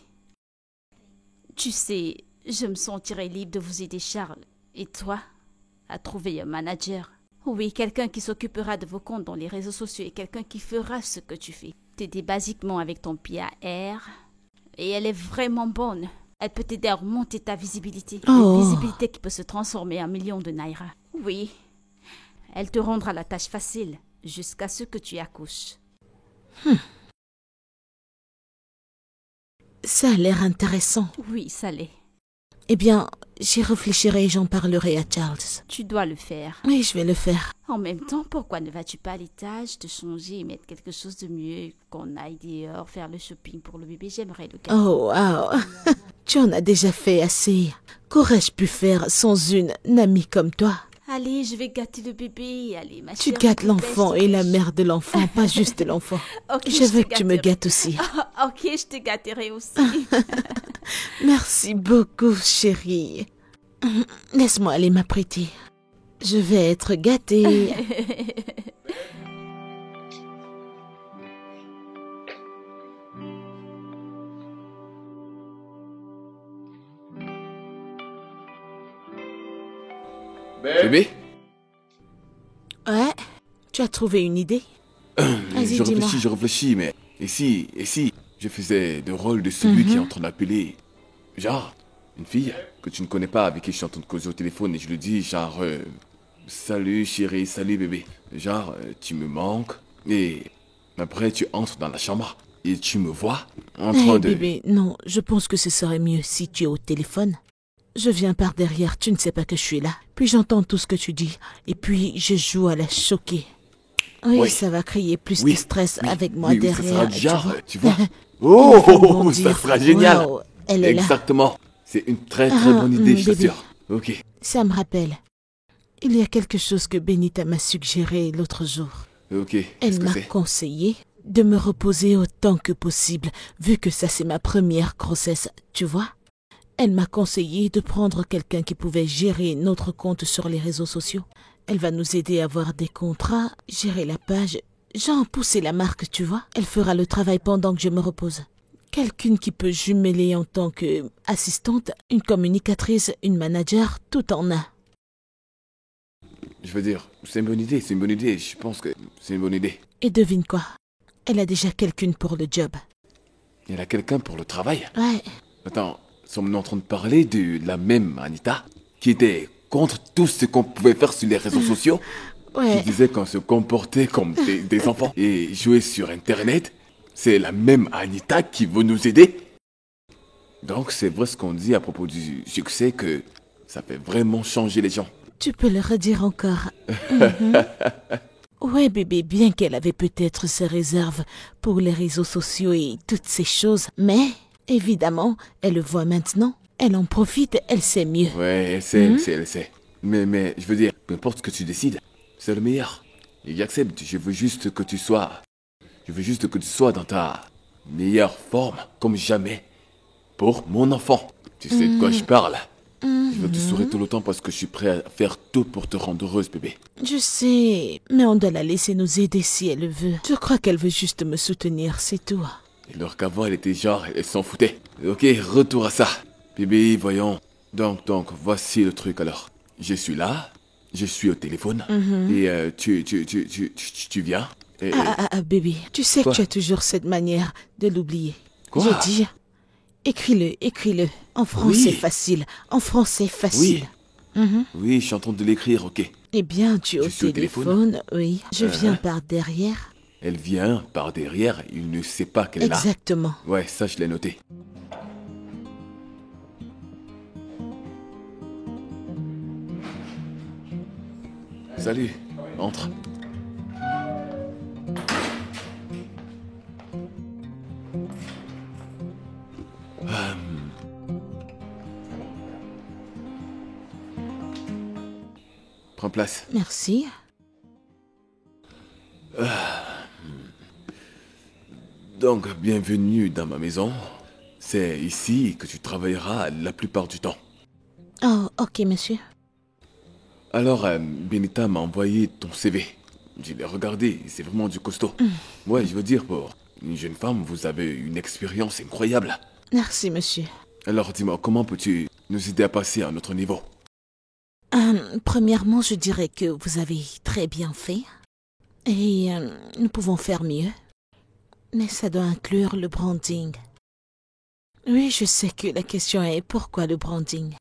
Tu sais, je me sentirais libre de vous aider, Charles. Et toi, à trouver un manager. Oui, quelqu'un qui s'occupera de vos comptes dans les réseaux sociaux et quelqu'un qui fera ce que tu fais. T'aider basiquement avec ton PAR. Et elle est vraiment bonne. Elle peut t'aider à remonter ta visibilité. Oh. Une visibilité qui peut se transformer en millions de naira. Oui. Elle te rendra la tâche facile jusqu'à ce que tu accouches. Ça a l'air intéressant. Oui, ça l'est. Eh bien, j'y réfléchirai et j'en parlerai à Charles. Tu dois le faire. Oui, je vais le faire. En même temps, pourquoi ne vas-tu pas à l'étage te changer et mettre quelque chose de mieux qu'on aille dehors faire le shopping pour le bébé? J'aimerais le gâter. Oh, wow. Tu en as déjà fait assez. Qu'aurais-je pu faire sans une amie comme toi? Allez, je vais gâter le bébé. Allez, ma Tu chérie, gâtes s'il te plaît, l'enfant je te et la prie. mère de l'enfant, pas juste l'enfant. Ok, Je veux te que tu me gâterai. gâtes aussi. Ah, ok, je te gâterai aussi. Merci beaucoup, chérie. Laisse-moi aller m'apprêter. Je vais être gâtée. Bébé? Ouais, tu as trouvé une idée? Vas-y, dis-moi. Je réfléchis, mais... Et si je faisais le rôle de celui qui est en train d'appeler... Genre, une fille que tu ne connais pas, avec qui je suis en train de causer au téléphone, et je lui dis genre... salut chérie, salut bébé. Genre, tu me manques. Et après, tu entres dans la chambre et tu me vois en train de... Bébé, non, je pense que ce serait mieux si tu es au téléphone. Je viens par derrière, tu ne sais pas que je suis là. Puis j'entends tout ce que tu dis. Et puis je joue à la choquer. Oui, Oui. ça va créer plus Oui, de stress oui, avec moi oui, derrière. ça sera tu genre, vois. tu vois. Ils vont Oh, ça dire, sera génial. Wow, elle est là. Exactement. C'est une très Ah, bonne idée, je bébé. t'assure. Ok. Ça me rappelle. Il y a quelque chose que Benita m'a suggéré l'autre jour. Ok. Qu'est-ce Elle que m'a c'est? conseillé de me reposer autant que possible, vu que ça c'est ma première grossesse, tu vois. Elle m'a conseillé de prendre quelqu'un qui pouvait gérer notre compte sur les réseaux sociaux. Elle va nous aider à avoir des contrats, gérer la page, genre pousser la marque, tu vois. Elle fera le travail pendant que je me repose. Quelqu'une qui peut jumeler en tant qu'assistante, une communicatrice, une manager, tout en un. Je veux dire, c'est une bonne idée, c'est une bonne idée. Je pense que c'est une bonne idée. Et devine quoi? Elle a déjà quelqu'une pour le job. Il y a quelqu'un pour le travail. Ouais. Attends, sommes-nous en train de parler de la même Anita qui était contre tout ce qu'on pouvait faire sur les réseaux sociaux, Ouais. qui disait qu'on se comportait comme des enfants et jouait sur Internet? C'est la même Anita qui veut nous aider? Donc c'est vrai ce qu'on dit à propos du succès, que ça fait vraiment changer les gens. Tu peux le redire encore. Mhm. Ouais, bébé, bien qu'elle avait peut-être ses réserves pour les réseaux sociaux et toutes ces choses, mais évidemment, elle le voit maintenant. Elle en profite, elle sait mieux. Ouais, elle sait, elle sait. Mais je veux dire, peu importe ce que tu décides, c'est le meilleur. Et j'accepte, je veux juste que tu sois dans ta meilleure forme, comme jamais, pour mon enfant. Tu sais de quoi je parle. Je veux te sourire tout le temps parce que je suis prêt à faire tout pour te rendre heureuse, bébé. Je sais, mais on doit la laisser nous aider si elle le veut. Je crois qu'elle veut juste me soutenir, c'est tout. Alors qu'avant, elle était genre, elle s'en foutait. Ok, retour à ça. Bébé, voyons. Donc, voici le truc alors. Je suis là, je suis au téléphone et tu viens. Et, Bébé, tu sais Quoi? que tu as toujours cette manière de l'oublier. Quoi? J'ai dit, écris-le. En français Oui. facile, en français facile. Oui, je suis en train de l'écrire, ok. Eh bien, tu es Je au suis au téléphone, oui. Je viens par derrière. Elle vient par derrière, il ne sait pas qu'elle est là. Exactement. Ouais, ça je l'ai noté. Salut, entre. Prends place. Merci. Donc, bienvenue dans ma maison. C'est ici que tu travailleras la plupart du temps. Oh, ok, monsieur. Alors, Benita m'a envoyé ton CV. Je l'ai regardé, c'est vraiment du costaud. Ouais, je veux dire, pour une jeune femme, vous avez une expérience incroyable. Merci, monsieur. Alors, dis-moi, comment peux-tu nous aider à passer à un autre niveau? Premièrement, je dirais que vous avez très bien fait. Et nous pouvons faire mieux. Mais ça doit inclure le branding. Oui, je sais que la question est pourquoi le branding?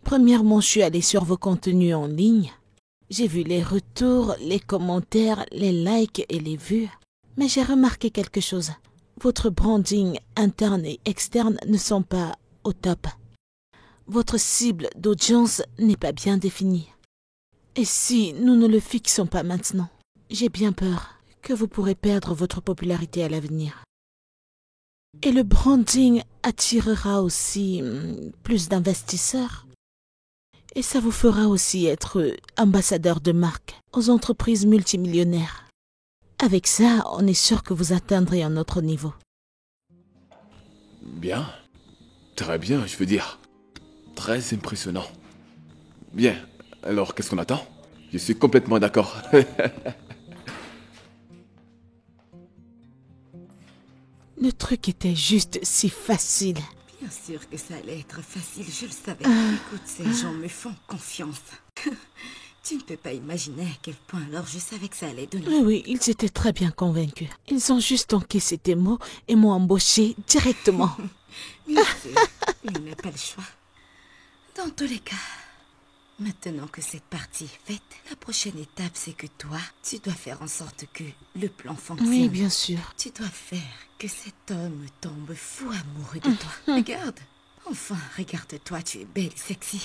Premièrement, je suis allée sur vos contenus en ligne. J'ai vu les retours, les commentaires, les likes et les vues. Mais j'ai remarqué quelque chose. Votre branding interne et externe ne sont pas au top. Votre cible d'audience n'est pas bien définie. Et si nous ne le fixons pas maintenant, j'ai bien peur que vous pourrez perdre votre popularité à l'avenir. Et le branding attirera aussi plus d'investisseurs. Et ça vous fera aussi être ambassadeur de marque aux entreprises multimillionnaires. Avec ça, on est sûr que vous atteindrez un autre niveau. Bien. Très bien, je veux dire. Très impressionnant. Bien. Alors, qu'est-ce qu'on attend? Je suis complètement d'accord. Le truc était juste si facile. Bien sûr que ça allait être facile, je le savais. Écoute, ces gens me font confiance. Tu ne peux pas imaginer à quel point alors je savais que ça allait donner. Oui, ils étaient très bien convaincus. Ils ont juste encaissé tes mots et m'ont embauché directement. Bien sûr, il n'a pas le choix. Dans tous les cas, maintenant que cette partie est faite, la prochaine étape, c'est que toi, tu dois faire en sorte que le plan fonctionne. Oui, bien sûr. Tu dois faire que cet homme tombe fou amoureux de toi. Regarde, enfin, regarde-toi, tu es belle et sexy.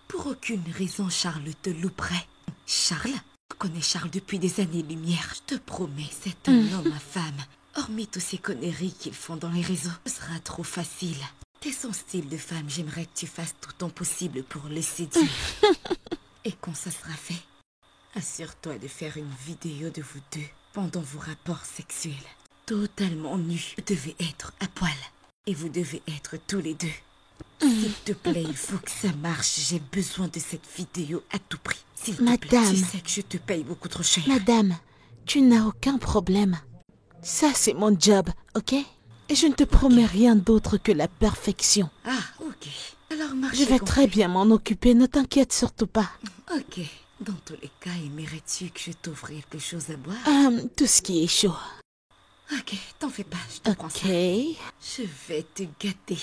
Pour aucune raison, Charles te louperait. Charles? Je connais Charles depuis des années-lumière. Je te promets, c'est un homme à femme. Hormis tous ces conneries qu'ils font dans les réseaux, ce sera trop facile. T'es son style de femme, j'aimerais que tu fasses tout ton possible pour le séduire. Et quand ça sera fait, assure-toi de faire une vidéo de vous deux pendant vos rapports sexuels. Totalement nus. Vous devez être à poil. Et vous devez être tous les deux. S'il te plaît, il faut que ça marche. J'ai besoin de cette vidéo à tout prix. S'il te plaît, Madame. tu sais que je te paye beaucoup trop cher. Madame, tu n'as aucun problème. Ça, c'est mon job, ok? Et je ne te promets rien d'autre que la perfection. Ah, ok. Alors marche. Je vais très bien m'en occuper, ne t'inquiète surtout pas. Ok. Dans tous les cas, aimerais-tu que je t'offre quelque chose à boire? Tout ce qui est chaud. Ok, t'en fais pas, je te prends Ok. ça. Je vais te gâter.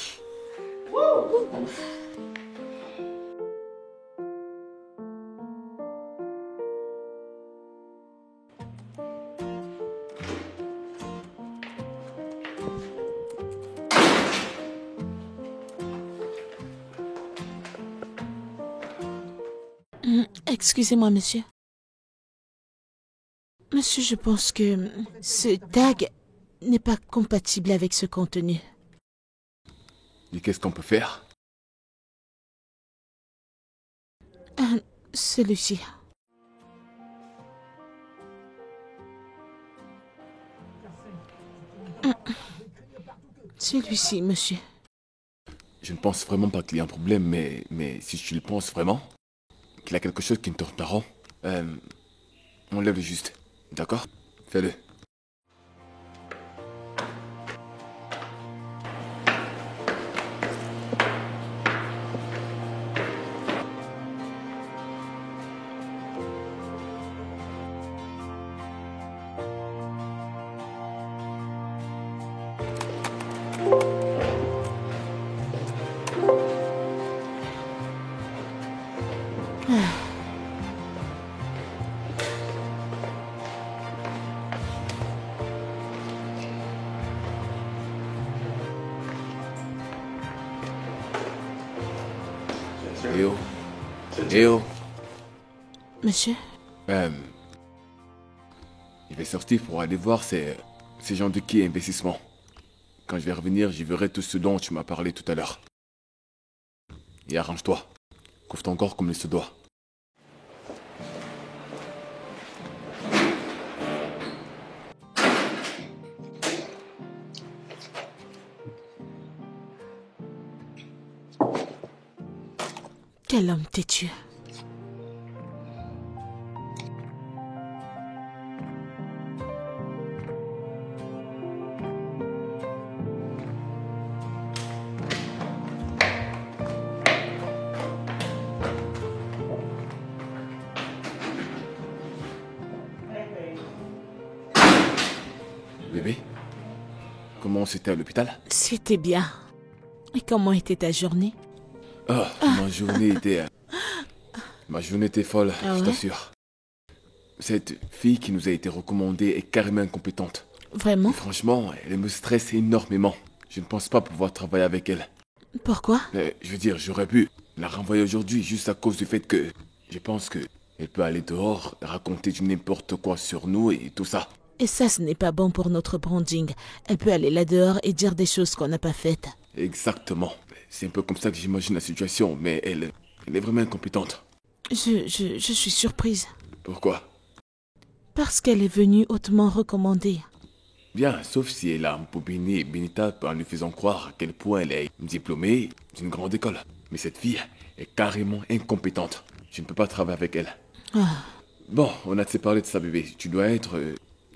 Excusez-moi, monsieur. Monsieur, je pense que ce tag n'est pas compatible avec ce contenu. Et qu'est-ce qu'on peut faire? Celui-ci. Celui-ci, monsieur. Je ne pense vraiment pas qu'il y ait un problème, mais si tu le penses vraiment, qu'il y a quelque chose qui ne tourne pas rond, enlève-le juste. D'accord? Fais-le. Eh oh. Eh oh. Monsieur? Il va sortir pour aller voir ces gens de qui investissement. Quand je vais revenir, j'y verrai tout ce dont tu m'as parlé tout à l'heure. Et arrange-toi. Couvre ton corps comme il se doit. Quel homme têtu. Bébé, comment c'était à l'hôpital? C'était bien. Et comment était ta journée? Oh, ma journée était folle, Ah je ouais? t'assure. Cette fille qui nous a été recommandée est carrément incompétente. Vraiment? Et franchement, elle me stresse énormément. Je ne pense pas pouvoir travailler avec elle. Pourquoi? Je veux dire, j'aurais pu la renvoyer aujourd'hui juste à cause du fait que je pense que elle peut aller dehors, raconter du n'importe quoi sur nous et tout ça. Et ça, ce n'est pas bon pour notre branding. Elle peut aller là dehors et dire des choses qu'on n'a pas faites. Exactement. C'est un peu comme ça que j'imagine la situation, mais elle est vraiment incompétente. Je suis surprise. Pourquoi? Parce qu'elle est venue hautement recommandée. Bien, sauf si elle a embobiné Benita en lui faisant croire à quel point elle est diplômée d'une grande école. Mais cette fille est carrément incompétente. Je ne peux pas travailler avec elle. Ah, Bon, on a assez parlé de ça, bébé. Tu dois être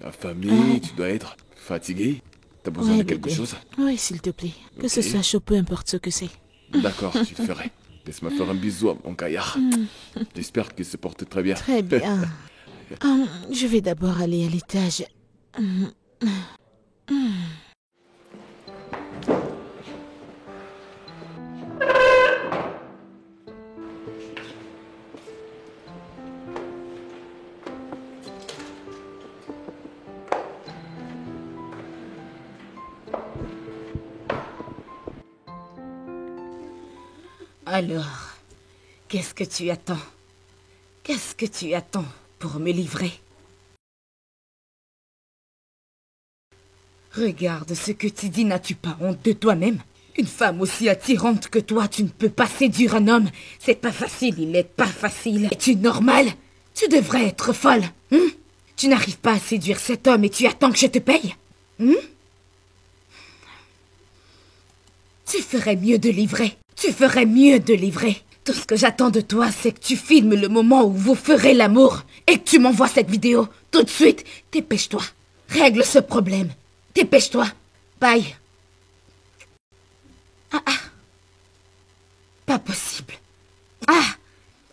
affamé, tu dois être fatigué. T'as besoin ouais, de quelque bébé. chose? Oui, s'il te plaît. Que ce Ok. soit chaud, peu importe ce que c'est. D'accord, je le ferai. Laisse-moi faire un bisou à mon gaillard. J'espère qu'il se porte très bien. Très bien. Je vais d'abord aller à l'étage. Alors, qu'est-ce que tu attends? Qu'est-ce que tu attends pour me livrer? Regarde ce que tu dis, n'as-tu pas honte de toi-même? Une femme aussi attirante que toi, tu ne peux pas séduire un homme. C'est pas facile, il n'est pas facile. Es-tu normal? Tu devrais être folle. Tu n'arrives pas à séduire cet homme et tu attends que je te paye? Tu ferais mieux de livrer. Tu ferais mieux de livrer. Tout ce que j'attends de toi, c'est que tu filmes le moment où vous ferez l'amour et que tu m'envoies cette vidéo tout de suite. Dépêche-toi. Règle ce problème. Dépêche-toi. Bye. Pas possible.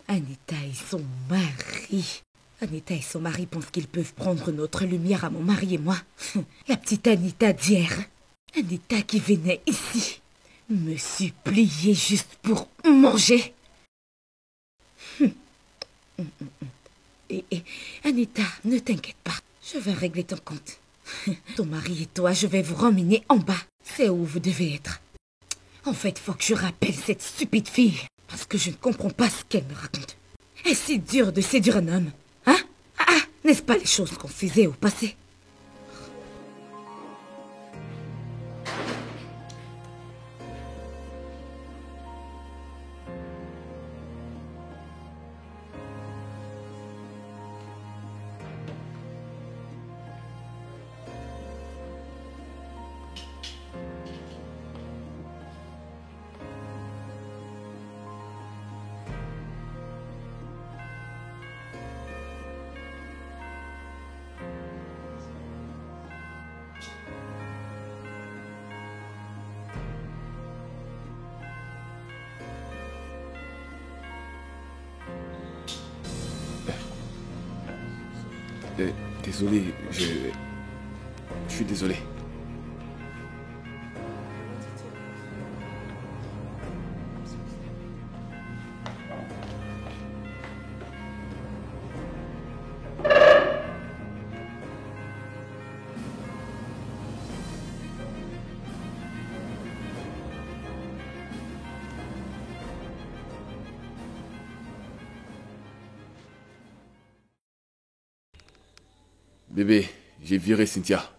Anita et son mari. Anita et son mari pensent qu'ils peuvent prendre notre lumière à mon mari et moi. La petite Anita d'hier. Anita qui venait ici me supplier juste pour manger. Et Anita, ne t'inquiète pas. Je vais régler ton compte. Ton mari et toi, je vais vous reminer en bas. C'est où vous devez être. En fait, faut que je rappelle cette stupide fille. Parce que je ne comprends pas ce qu'elle me raconte. Est-ce si dur de séduire un homme? Hein? N'est-ce pas les choses qu'on faisait au passé? Désolé, je suis désolé. Bébé, j'ai viré Cynthia.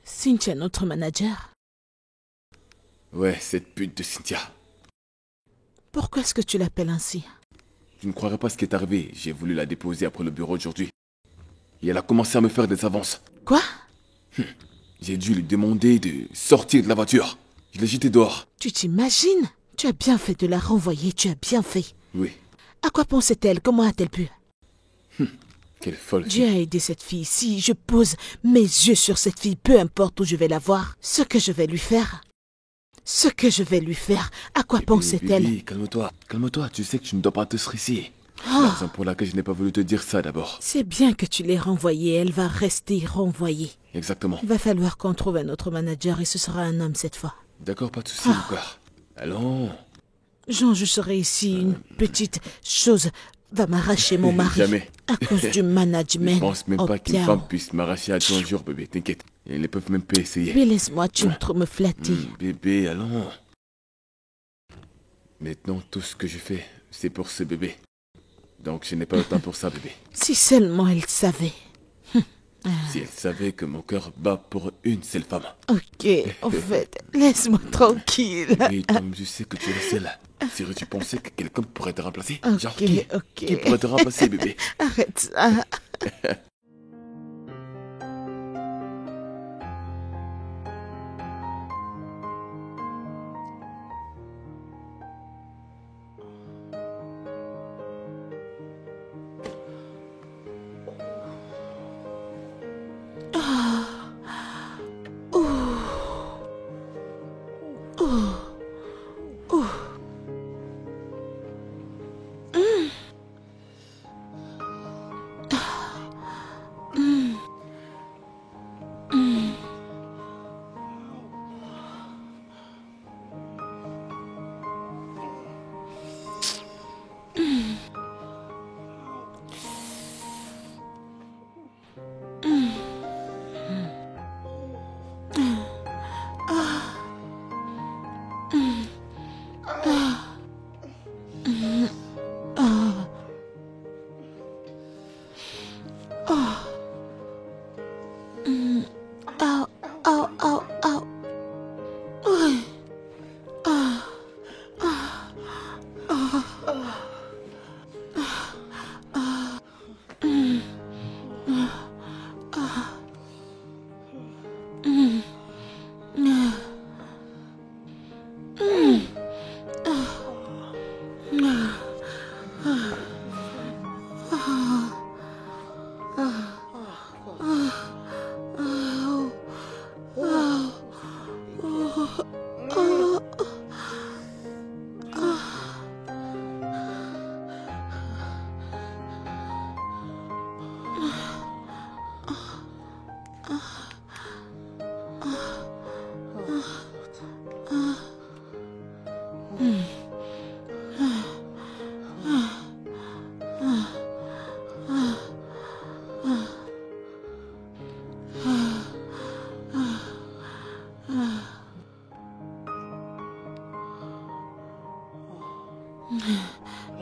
Cynthia, notre manager. Ouais, cette pute de Cynthia. Pourquoi est-ce que tu l'appelles ainsi? Tu ne croirais pas ce qui est arrivé. J'ai voulu la déposer après le bureau aujourd'hui. Et elle a commencé à me faire des avances. Quoi? J'ai dû lui demander de sortir de la voiture. Je l'ai jetée dehors. Tu t'imagines? Tu as bien fait de la renvoyer, tu as bien fait. Oui. À quoi pensait-elle? Comment a-t-elle pu? Quelle folle Dieu fille. a aidé cette fille. Si je pose mes yeux sur cette fille, peu importe où je vais la voir, ce que je vais lui faire, à quoi pensait-elle? Bébé, calme-toi. Calme-toi, tu sais que tu ne dois pas te stresser. Oh. La raison pour laquelle je n'ai pas voulu te dire ça d'abord. C'est bien que tu l'aies renvoyée, elle va rester renvoyée. Exactement. Il va falloir qu'on trouve un autre manager et ce sera un homme cette fois. D'accord, pas de soucis, mon cœur. Allons. Jean, je serai ici, une petite chose va m'arracher mon mari. Jamais. À cause du management. Je pense même Oh, pas qu'une bien. femme puisse m'arracher à ton jour, bébé. T'inquiète. Ils ne peuvent même pas essayer. Mais laisse-moi, tu trop me flatter. Bébé, allons. Maintenant, tout ce que je fais, c'est pour ce bébé. Donc, je n'ai pas le temps pour ça, bébé. Si seulement elle savait. Si elle savait que mon cœur bat pour une seule femme. Ok, en fait, laisse-moi tranquille. Et comme je sais que tu es celle, si tu pensais que quelqu'un pourrait te remplacer, Ok, genre qui ok. pourrait te remplacer, bébé? Arrête ça.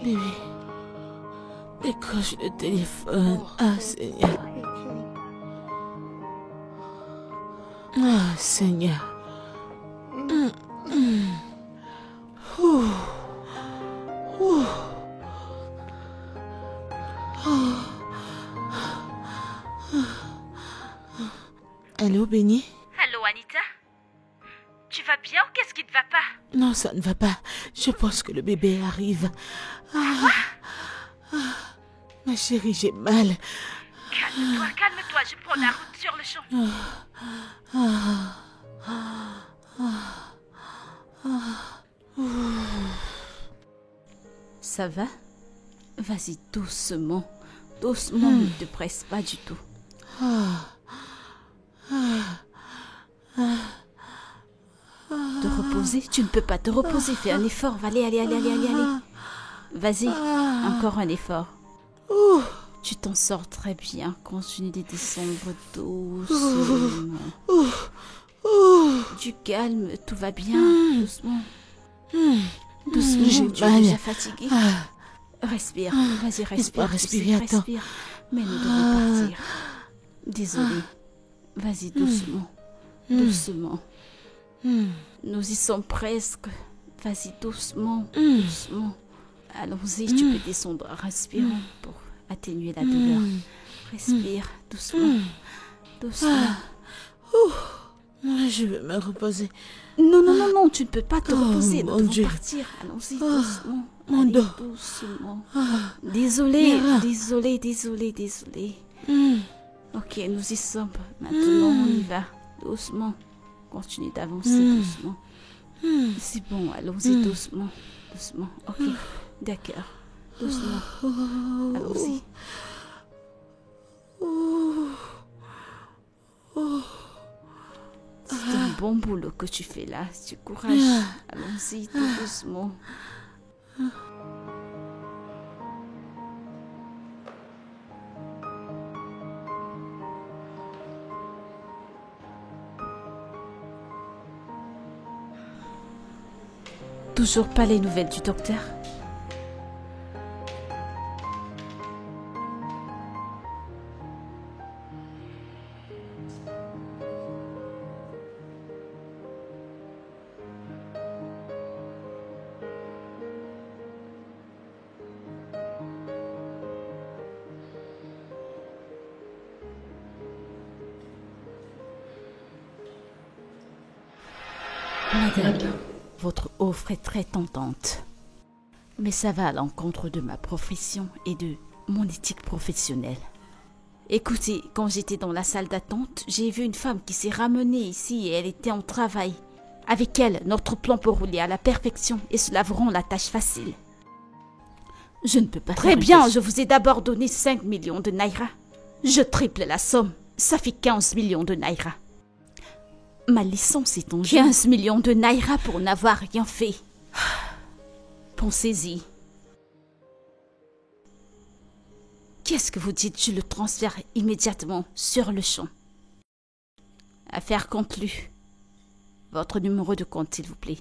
Bébé, décroche le téléphone. Ah, Seigneur. Ah, Seigneur. Ouh. Ouh. Allô, Béni? Allô, Anita? Tu vas bien ou qu'est-ce qui ne va pas? Non, ça ne va pas. Je pense que le bébé arrive. Ma chérie, j'ai mal. Calme-toi, calme-toi, je prends la route sur le champ. Ça va? Vas-y, doucement. Doucement, ne te presse pas du tout. Te reposer? Tu ne peux pas te reposer. Fais un effort. Allez. Vas-y, encore un effort. Tu t'en sors très bien. Continue de descendre doucement. Du calme, tout va bien. Doucement. Doucement, J'ai tu es mal. déjà fatigué. Respire. Vas-y, respire. Laisse-moi respirer, attends. Respire. Mais nous devons partir. Désolée. Vas-y, doucement. Doucement. Nous y sommes presque. Vas-y, doucement. Doucement. Allons-y, tu peux descendre en respirant pour atténuer la douleur. Respire doucement. Doucement. Je vais me reposer. Non, tu ne peux pas te reposer. mon Nous devons Dieu. partir. Allons-y, doucement. Mon Allez, dos. doucement. Désolée. Ok, nous y sommes. Maintenant, on y va. Doucement. Continue d'avancer doucement. C'est bon, allons-y doucement. Doucement. Ok, d'accord. Doucement. Allons-y. C'est un bon boulot que tu fais là. Du courage. Allons-y tout doucement. Toujours pas les nouvelles du docteur? Madame, votre offre est très tentante. Mais ça va à l'encontre de ma profession et de mon éthique professionnelle. Écoutez, quand j'étais dans la salle d'attente, j'ai vu une femme qui s'est ramenée ici et elle était en travail. Avec elle, notre plan peut rouler à la perfection et cela vous rend la tâche facile. Je ne peux pas. Très bien, je vous ai d'abord donné 5 millions de naira. Je triple la somme, ça fait 15 millions de naira. Ma licence est en jeu. 15 millions de naira pour n'avoir rien fait. Pensez-y. Qu'est-ce que vous dites? Je le transfère immédiatement, sur le champ. Affaire conclue. Votre numéro de compte, s'il vous plaît.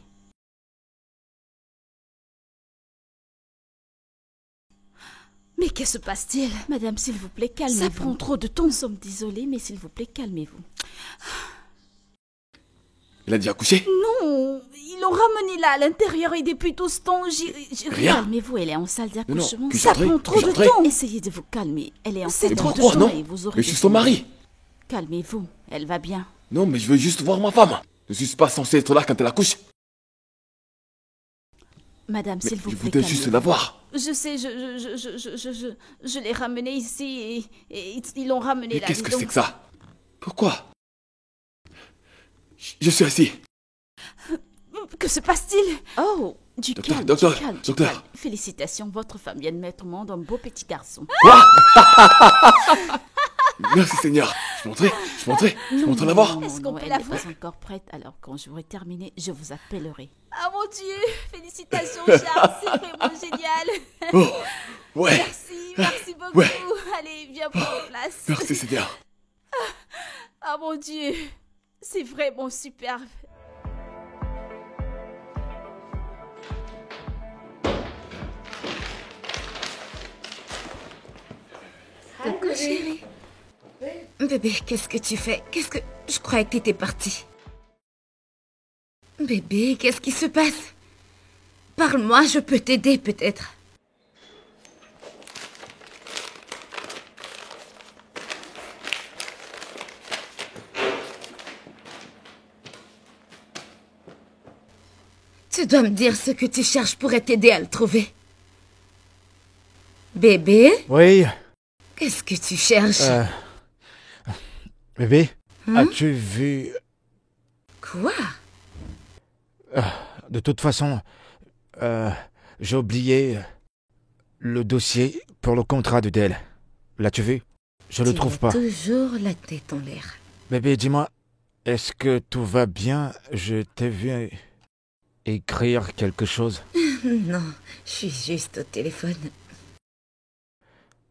Mais que se passe-t-il? Madame, s'il vous plaît, calmez-vous. Ça prend trop de temps. Nous sommes désolés, mais s'il vous plaît, calmez-vous. Il a dit accoucher? Non, ils l'ont ramené là à l'intérieur et depuis tout ce temps, Rien. Calmez-vous, elle est en salle d'accouchement. que Ça j'entrais, prend trop que de j'entrais. temps. Essayez de vous calmer. Elle est en salle Mais tu me d'accouchement crois, non? et vous aurez Mais je suis des son nouvelles. mari. Calmez-vous, elle va bien. Non, mais je veux juste voir ma femme. Je suis pas censé être là quand elle accouche. Madame, Mais s'il vous je plaît, voudrais juste calmez-vous. la voir. Je sais, je l'ai ramené ici et ils l'ont ramené Mais là. qu'est-ce que donc- c'est que ça? Pourquoi? Je suis assis. Que se passe-t-il? Oh, du Docteur, calme, docteur, du calme, du docteur. calme. Félicitations, votre femme vient de mettre au monde un beau petit garçon. Merci Seigneur. Je montrais la voir. Est-ce qu'on peut la voir? Elle n'est pas encore prête, alors quand j'aurai terminé, je vous appellerai. Ah mon Dieu, félicitations Charles, c'est vraiment génial. Oh, ouais. Merci beaucoup. Ouais. Allez, viens prendre place. Merci Seigneur. Ah mon Dieu, c'est vraiment superbe. Coucou, chérie. Bébé, qu'est-ce que tu fais? Je croyais que t'étais partie. Bébé, qu'est-ce qui se passe? Parle-moi, je peux t'aider peut-être. Tu dois me dire ce que tu cherches pourrait t'aider à le trouver. Bébé, Oui, qu'est-ce que tu cherches? bébé, as-tu vu... Quoi? De toute façon, j'ai oublié le dossier pour le contrat de Dell. L'as-tu vu? Je le trouve pas. Toujours la tête en l'air. Bébé, dis-moi, est-ce que tout va bien? Je t'ai vu écrire quelque chose. Non, je suis juste au téléphone.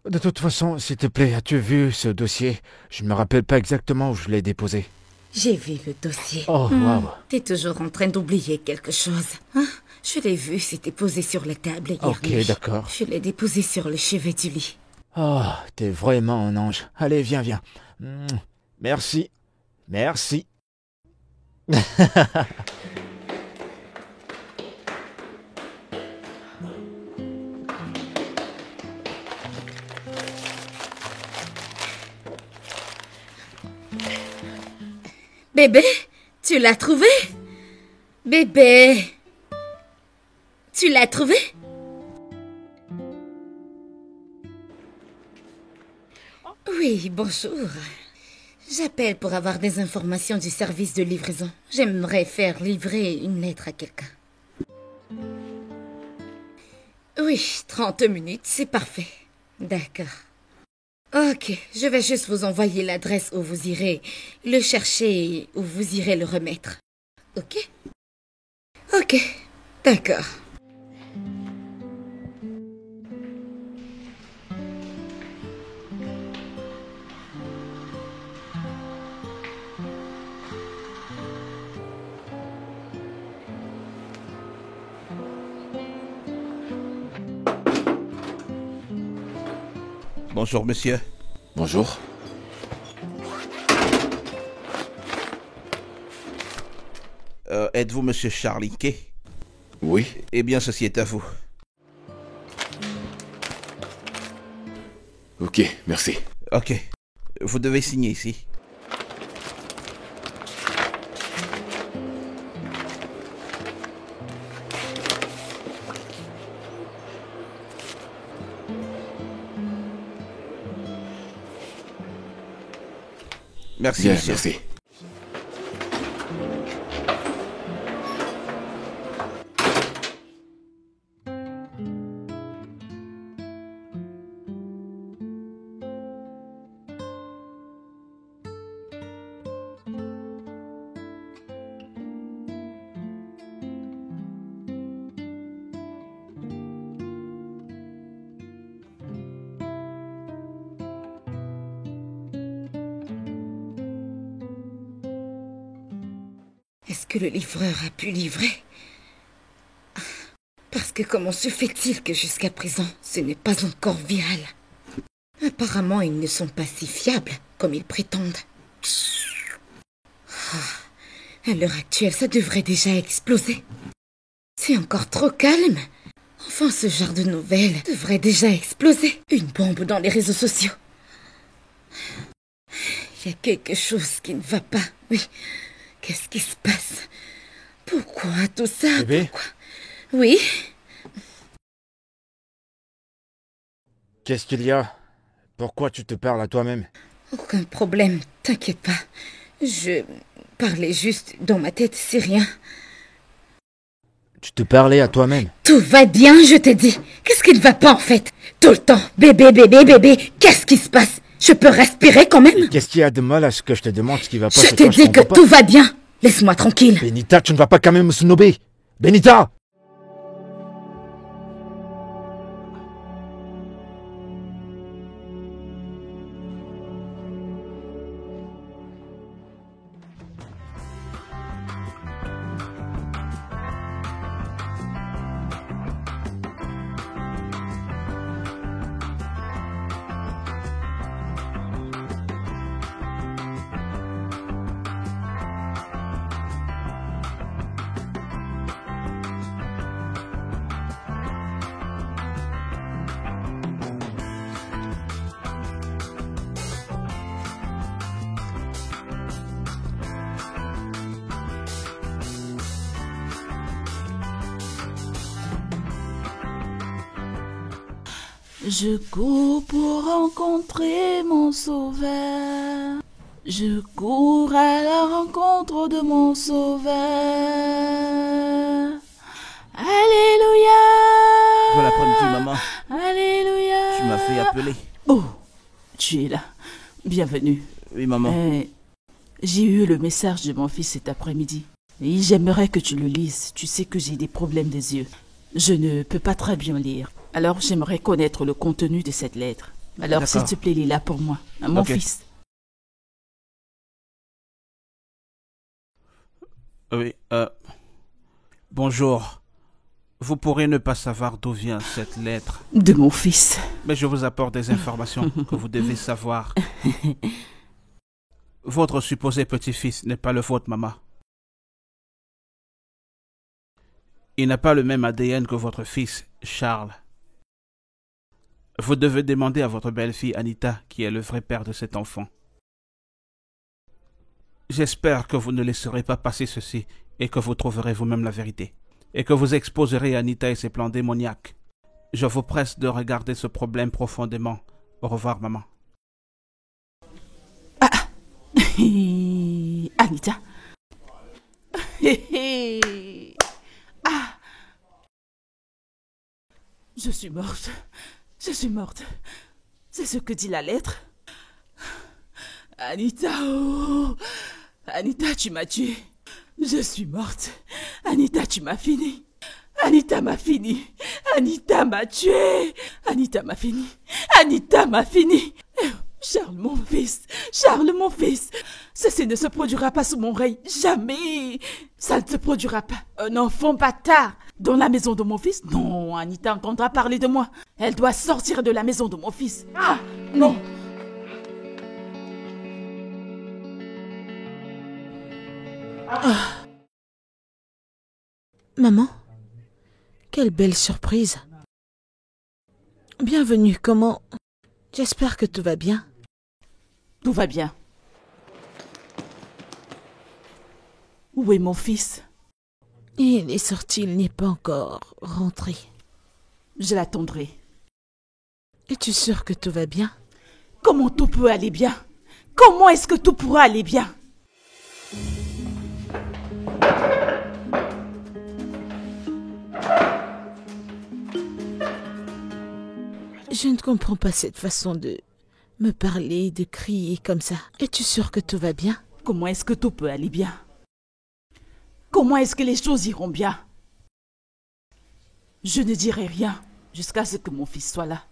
De toute façon, s'il te plaît, as-tu vu ce dossier? Je ne me rappelle pas exactement où je l'ai déposé. J'ai vu le dossier. Oh, waouh. T'es toujours en train d'oublier quelque chose. Hein? Je l'ai vu, c'était posé sur la table hier Ok, nuit. d'accord. Je l'ai déposé sur le chevet du lit. Oh, t'es vraiment un ange. Allez, viens, viens. Merci. Merci. Bébé, tu l'as trouvé? Bébé, tu l'as trouvé? Oui, bonjour. J'appelle pour avoir des informations du service de livraison. J'aimerais faire livrer une lettre à quelqu'un. Oui, 30 minutes, c'est parfait. D'accord. Ok, je vais juste vous envoyer l'adresse où vous irez le chercher et où vous irez le remettre. Ok? Ok, d'accord. Bonjour, monsieur. Bonjour. Êtes-vous monsieur Charlie Kay? Oui. Eh bien, ceci est à vous. Ok, merci. Ok. Vous devez signer ici. Merci, Bien, monsieur. merci. Est-ce que le livreur a pu livrer? Parce que comment se fait-il que jusqu'à présent, ce n'est pas encore viral? Apparemment, ils ne sont pas si fiables comme ils prétendent. À l'heure actuelle, ça devrait déjà exploser. C'est encore trop calme. Enfin, ce genre de nouvelles devrait déjà exploser. Une bombe dans les réseaux sociaux. Il y a quelque chose qui ne va pas. Oui. Qu'est-ce qui se passe? Pourquoi tout ça? Bébé? Pourquoi? Oui? Qu'est-ce qu'il y a? Pourquoi tu te parles à toi-même? Aucun problème, t'inquiète pas. Je parlais juste dans ma tête, c'est rien. Tu te parlais à toi-même? Tout va bien, je te dis. Qu'est-ce qui ne va pas en fait? Tout le temps, bébé, bébé, bébé. Qu'est-ce qui se passe? Je peux respirer quand même? Qu'est-ce qu'il y a de mal à ce que je te demande ce qui va pas? Je te dis que tout va bien. Laisse-moi tranquille. Benita, tu ne vas pas quand même me snober. Benita! Je cours pour rencontrer mon sauveur. Je cours à la rencontre de mon sauveur. Alléluia. Bon après-midi, maman. Alléluia. Tu m'as fait appeler. Oh, tu es là. Bienvenue. Oui, maman. J'ai eu le message de mon fils cet après-midi. Et j'aimerais que tu le lises. Tu sais que j'ai des problèmes des yeux. Je ne peux pas très bien lire. Alors j'aimerais connaître le contenu de cette lettre. Alors s'il te plaît, lis-la pour moi. Mon fils. Oui, bonjour. Vous pourrez ne pas savoir d'où vient cette lettre, De mon fils. mais je vous apporte des informations que vous devez savoir. Votre supposé petit-fils n'est pas le vôtre, maman. Il n'a pas le même ADN que votre fils, Charles. Vous devez demander à votre belle-fille Anita qui est le vrai père de cet enfant. J'espère que vous ne laisserez pas passer ceci et que vous trouverez vous-même la vérité. Et que vous exposerez Anita et ses plans démoniaques. Je vous presse de regarder ce problème profondément. Au revoir, maman. Anita. Je suis morte. Je suis morte. C'est ce que dit la lettre. Anita, oh. Anita, tu m'as tuée. Je suis morte. Anita, tu m'as fini. Anita m'a fini. Anita m'a tuée. Anita m'a fini. Anita m'a fini. Charles, mon fils. Charles, mon fils. Ceci ne se produira pas sous mon règne. Jamais. Ça ne se produira pas. Un enfant bâtard dans la maison de mon fils. Non, Anita entendra parler de moi. Elle doit sortir de la maison de mon fils. Ah, non. Maman, quelle belle surprise. Bienvenue, comment... J'espère que tout va bien. Tout va bien. Où est mon fils? Il est sorti, il n'est pas encore rentré. Je l'attendrai. Es-tu sûre que tout va bien? Comment tout peut aller bien? Comment est-ce que tout pourra aller bien? Je ne comprends pas cette façon de me parler, de crier comme ça. Es-tu sûre que tout va bien? Comment est-ce que tout peut aller bien? Comment est-ce que les choses iront bien? Je ne dirai rien jusqu'à ce que mon fils soit là.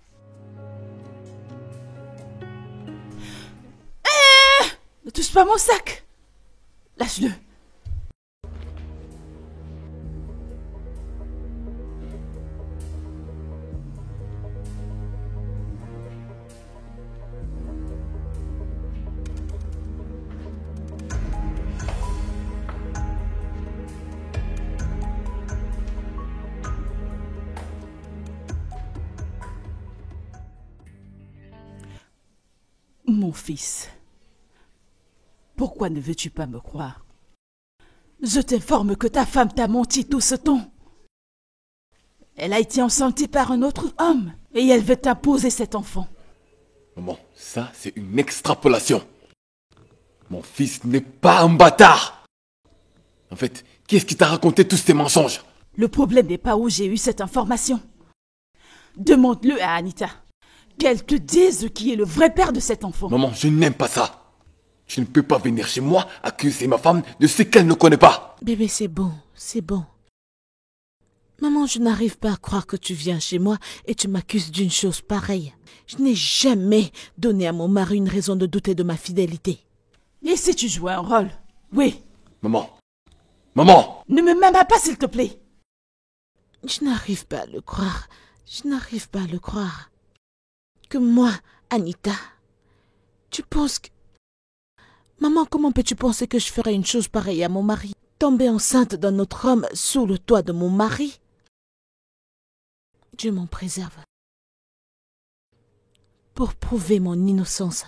Ne touche pas mon sac! Lâche-le! Mon fils, pourquoi ne veux-tu pas me croire? Je t'informe que ta femme t'a menti tout ce temps. Elle a été enceinte par un autre homme et elle veut t'imposer cet enfant. Maman, ça c'est une extrapolation. Mon fils n'est pas un bâtard. En fait, qui est-ce qui t'a raconté tous ces mensonges? Le problème n'est pas où j'ai eu cette information. Demande-le à Anita. Qu'elle te dise qui est le vrai père de cet enfant. Maman, je n'aime pas ça. Tu ne peux pas venir chez moi accuser ma femme de ce qu'elle ne connaît pas. Bébé, c'est bon, c'est bon. Maman, je n'arrive pas à croire que tu viens chez moi et tu m'accuses d'une chose pareille. Je n'ai jamais donné à mon mari une raison de douter de ma fidélité. Et si tu jouais un rôle? Oui. Maman. Maman. Ne me mets pas, s'il te plaît. Je n'arrive pas à le croire. Je n'arrive pas à le croire. Que moi, Anita, tu penses que... Maman, comment peux-tu penser que je ferais une chose pareille à mon mari? Tomber enceinte d'un autre homme sous le toit de mon mari? Dieu m'en préserve. Pour prouver mon innocence,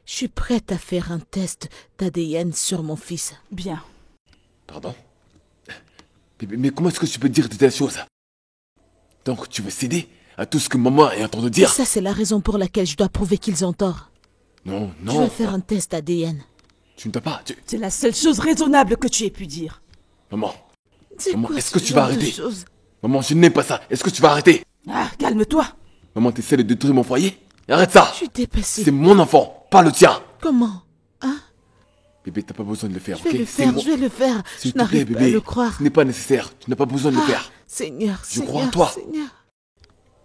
je suis prête à faire un test d'ADN sur mon fils. Bien. Pardon? Mais comment est-ce que tu peux dire de telles choses? Donc tu veux céder à tout ce que maman est en train de dire? Ça, c'est la raison pour laquelle je dois prouver qu'ils ont tort. Non, non. Je veux faire un test ADN. Tu ne t'as pas... C'est la seule chose raisonnable que tu aies pu dire. Maman. C'est Maman, quoi est-ce que ce tu vas genre de arrêter? choses? Maman, je n'aime pas ça. Est-ce que tu vas arrêter? Ah, calme-toi. Maman, t'essaies de détruire mon foyer? Arrête ça! Je suis dépassée. C'est mon enfant, pas le tien! Comment? Hein? Bébé, t'as pas besoin de le faire, Je vais ok? le faire, je vais le faire. S'il Je te plaît, n'arrive pas à bébé. le croire. Ce n'est pas nécessaire. Tu n'as pas besoin de le faire. Seigneur, Je Seigneur, crois en toi. Seigneur.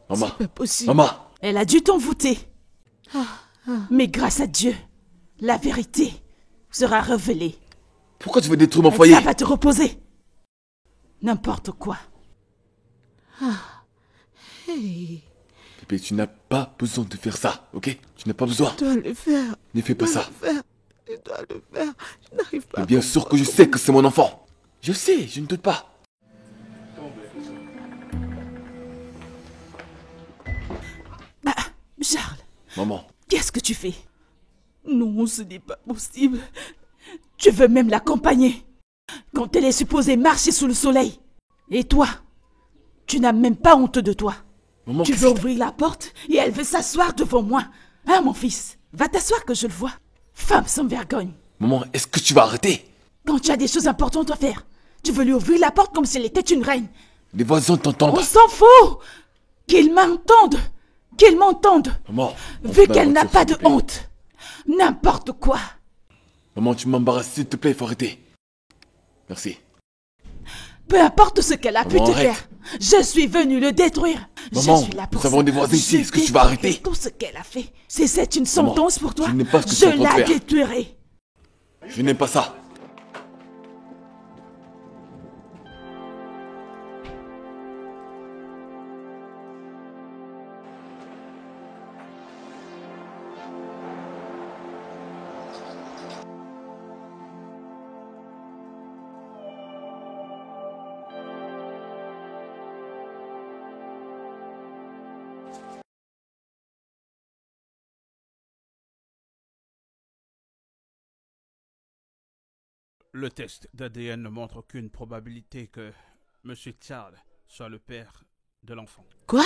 Maman. C'est pas possible. Maman. Elle a dû t'envoûter. Mais grâce à Dieu, la vérité sera révélée. Pourquoi tu veux détruire mon Et foyer? ça va te reposer. N'importe quoi. Hey, Bébé, tu n'as pas besoin de faire ça, ok? Tu n'as pas besoin. je dois le faire. Ne fais pas ça. Je dois le faire. Je n'arrive pas. Mais bien sûr que je sais que c'est mon enfant. Je sais, je ne doute pas. Charles, Maman, qu'est-ce que tu fais? Non, ce n'est pas possible. Tu veux même l'accompagner quand elle est supposée marcher sous le soleil. Et toi, tu n'as même pas honte de toi. maman, Tu qu'est-ce veux que- ouvrir la porte et elle veut s'asseoir devant moi. Hein, mon fils? Va t'asseoir que je le vois. Femme sans vergogne. Maman, est-ce que tu vas arrêter? Quand tu as des choses importantes à faire, tu veux lui ouvrir la porte comme si elle était une reine. Les voisins t'entendent. On s'en fout. Qu'ils m'entendent. Qu'ils m'entendent. Maman, on Vu se met à qu'elle la n'a voiture, pas s'il de te plaît. honte. N'importe quoi. Maman, tu m'embarrasses, s'il te plaît, il faut arrêter. Merci. Peu importe ce qu'elle a pu Maman, te arrête. faire, je suis venu le détruire. Maman, je suis là pour nous avons ça. des voisins ici. Je Est-ce que tu vas détruirai arrêter? tout ce qu'elle a fait. Si c'est une sentence pour toi, je n'aime pas ce que tu je es en train de la faire. détruirai. Je n'aime pas ça. Le test d'ADN ne montre aucune probabilité que M. Charles soit le père de l'enfant. Quoi?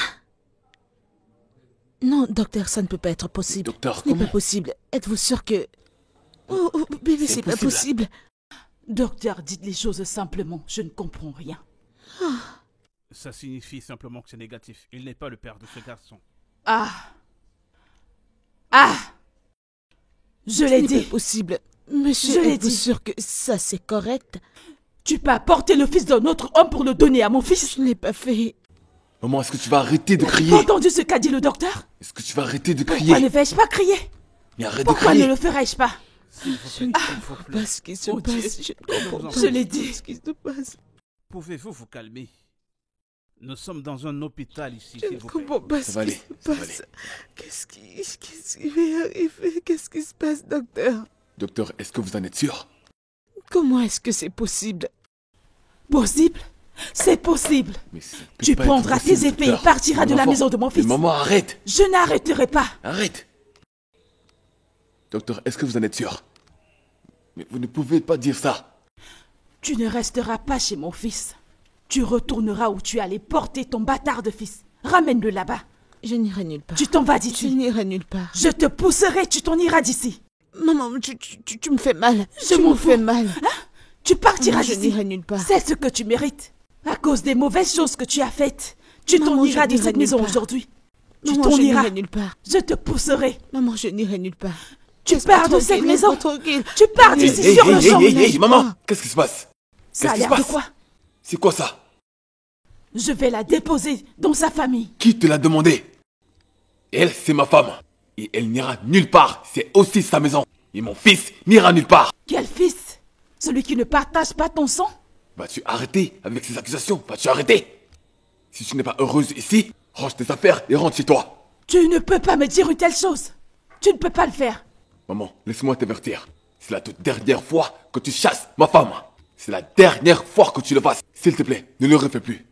Non, docteur, ça ne peut pas être possible. Docteur, Ce n'est comment? pas possible. Êtes-vous sûr que... Oh, bébé, C'est c'est pas impossible. possible. Docteur, dites les choses simplement. Je ne comprends rien. Ça signifie simplement que c'est négatif. Il n'est pas le père de ce garçon. Ah! Ah! Je l'ai Ce n'est Eh pas ben, dit. possible. Monsieur, Je l'ai êtes-vous dit. sûr que ça c'est correct? Tu peux apporter le fils d'un autre homme pour le donner à mon fils. Je ne l'ai pas fait. Maman, est-ce que tu vas arrêter de T'as crier? entendu ce qu'a dit le docteur? Est-ce que tu vas arrêter de Pourquoi crier? ne vais-je pas crier? Mais arrête de Pourquoi crier! ne le ferais-je pas? S'il vous plaît, s'il vous plaît. Pas ce qui se Oh Dieu. passe. Je ne comprends Je pas l'ai dit. ce qui se passe. Pouvez-vous vous calmer? Nous sommes dans un hôpital ici, Je s'il ne vous plaît. comprends pas Ça ce va qui aller, se ça va passe. Qu'est-ce qui va arriver? Qu'est-ce qui se passe, docteur? Docteur, est-ce que vous en êtes sûr? Comment est-ce que c'est possible? Possible? C'est possible. Mais ça ne peut Tu pas être prendras tes possible, épées et docteur. partiras de Mon la enfant. maison de mon fils. Mais maman, arrête! Je n'arrêterai pas. Arrête! Docteur, est-ce que vous en êtes sûr? Mais vous ne pouvez pas dire ça. Tu ne resteras pas chez mon fils. Tu retourneras où tu allais porter ton bâtard de fils. Ramène-le là-bas. Je n'irai nulle part. Tu t'en vas Je d'ici. n'irai nulle part. Je te pousserai, tu t'en iras d'ici. Maman, tu me fais mal. Je tu m'en me fais fous. mal. Tu partiras Maman, je d'ici. n'irai nulle part. C'est ce que tu mérites. À cause des mauvaises choses que tu as faites. Tu t'en Maman, je iras de n'irai cette nulle maison part. aujourd'hui. Tu Maman, t'en je iras. n'irai nulle part. Je te pousserai. Maman, je n'irai nulle part. Tu Laisse-moi pars de cette tranquille, maison. laisse-moi tranquille. Tu pars d'ici Hey, sur hey, le hey, champ. hey, hey, maman! Qu'est-ce qui se passe? Ça a Qu'est-ce qui l'air se de passe? quoi? C'est quoi ça? Je vais la déposer dans sa famille. Qui te l'a demandé? Elle, c'est ma femme. Et elle n'ira nulle part. C'est aussi sa maison. Et mon fils n'ira nulle part. Quel fils? Celui qui ne partage pas ton sang? Vas-tu arrêter avec ces accusations? Vas-tu arrêter? Si tu n'es pas heureuse ici, range tes affaires et rentre chez toi. Tu ne peux pas me dire une telle chose. Tu ne peux pas le faire. Maman, laisse-moi t'avertir. C'est la toute dernière fois que tu chasses ma femme. C'est la dernière fois que tu le fasses. S'il te plaît, ne le refais plus.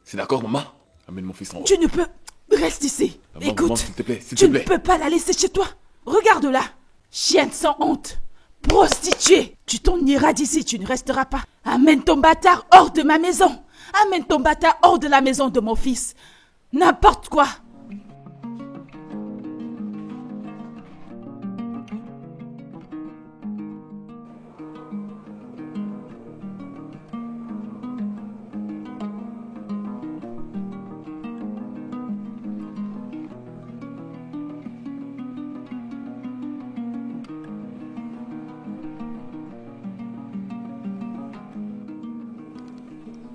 C'est d'accord, maman? Amène mon fils en haut. Tu ne peux... Reste ici. Maman, Écoute, maman, s'il te plaît, s'il tu te ne plaît. peux pas la laisser chez toi. Regarde-la. Chienne sans honte. Prostituée. Tu t'en iras d'ici, tu ne resteras pas. Amène ton bâtard hors de ma maison. Amène ton bâtard hors de la maison de mon fils. N'importe quoi.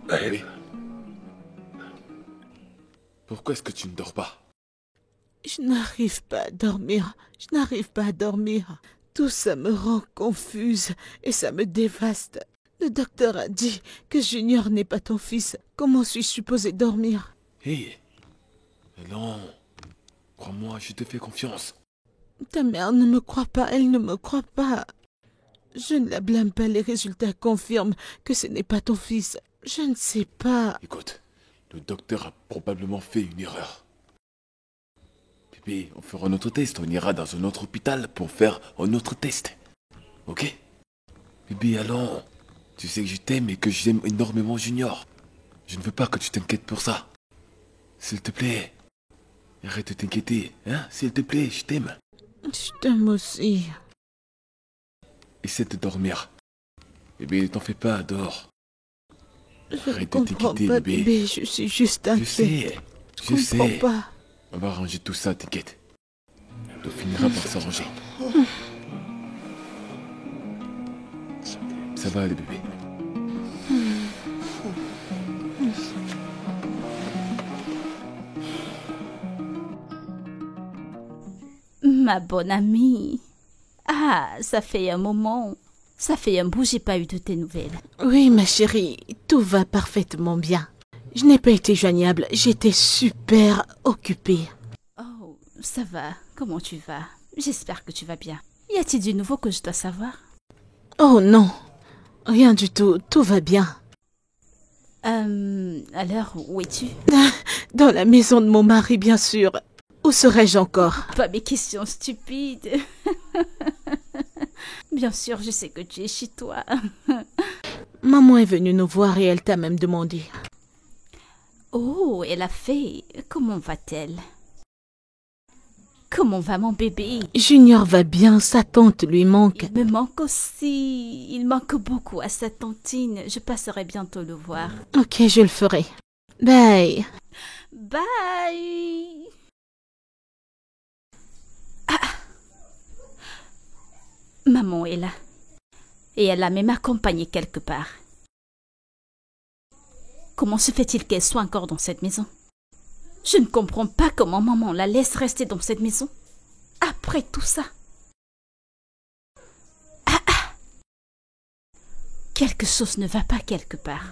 Bébé. Pourquoi est-ce que tu ne dors pas? Je n'arrive pas à dormir. Je n'arrive pas à dormir. Tout ça me rend confuse et ça me dévaste. Le docteur a dit que Junior n'est pas ton fils. Comment suis-je supposée dormir? Hé, allons. Crois-moi, je te fais confiance. Ta mère ne me croit pas, elle ne me croit pas. Je ne la blâme pas, les résultats confirment que ce n'est pas ton fils. Je ne sais pas. Écoute, le docteur a probablement fait une erreur. Bébé, on fera un autre test. On ira dans un autre hôpital pour faire un autre test. Ok? Bébé, allons. Tu sais que je t'aime et que j'aime énormément Junior. Je ne veux pas que tu t'inquiètes pour ça. S'il te plaît. Arrête de t'inquiéter, hein? S'il te plaît, je t'aime. Je t'aime aussi. Essaie de dormir. Bébé, ne t'en fais pas, dors. Je ne Arrête de comprends t'inquiéter, pas, bébé. bébé. Je suis juste Je inquiète. sais, Je je comprends sais. pas. On va arranger tout ça, t'inquiète. Tout finira par s'arranger. Ça va aller, bébé. Ma bonne amie. Ah, ça fait un moment. Ça fait un bout, j'ai pas eu de tes nouvelles. Oui, ma chérie, tout va parfaitement bien. Je n'ai pas été joignable, j'étais super occupée. Oh, ça va. Comment tu vas? J'espère que tu vas bien. Y a-t-il du nouveau que je dois savoir? Oh non, rien du tout, tout va bien. Alors, où es-tu? Dans la maison de mon mari, bien sûr. Où serais-je encore? Pas mes questions stupides. Bien sûr, je sais que tu es chez toi. Maman est venue nous voir et elle t'a même demandé. Oh, elle a fait. Comment va-t-elle? Comment va mon bébé? Junior va bien, sa tante lui manque. Il me manque aussi. Il manque beaucoup à sa tantine. Je passerai bientôt le voir. Ok, je le ferai. Bye. Bye. Maman est là. Et elle a même accompagné quelque part. Comment se fait-il qu'elle soit encore dans cette maison? Je ne comprends pas comment maman la laisse rester dans cette maison. Après tout ça. Quelque chose ne va pas quelque part.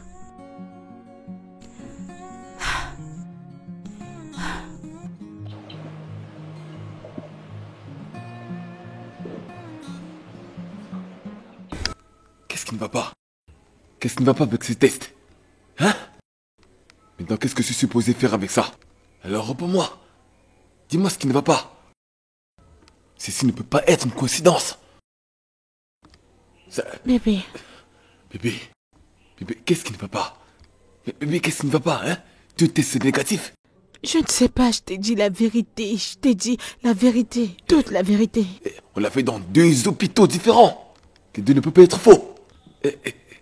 Qu'est-ce qui ne va pas? Qu'est-ce qui ne va pas avec ces tests? Hein? Maintenant, qu'est-ce que je suis supposé faire avec ça? Alors, réponds-moi. Dis-moi ce qui ne va pas. Ceci ne peut pas être une coïncidence. Ça... Bébé, Bébé, qu'est-ce qui ne va pas? Bébé, qu'est-ce qui ne va pas, hein? Deux tests négatifs. je ne sais pas, je t'ai dit la vérité. Je t'ai dit la vérité, toute la vérité. On l'a fait dans deux hôpitaux différents. Les deux ne peuvent pas être faux.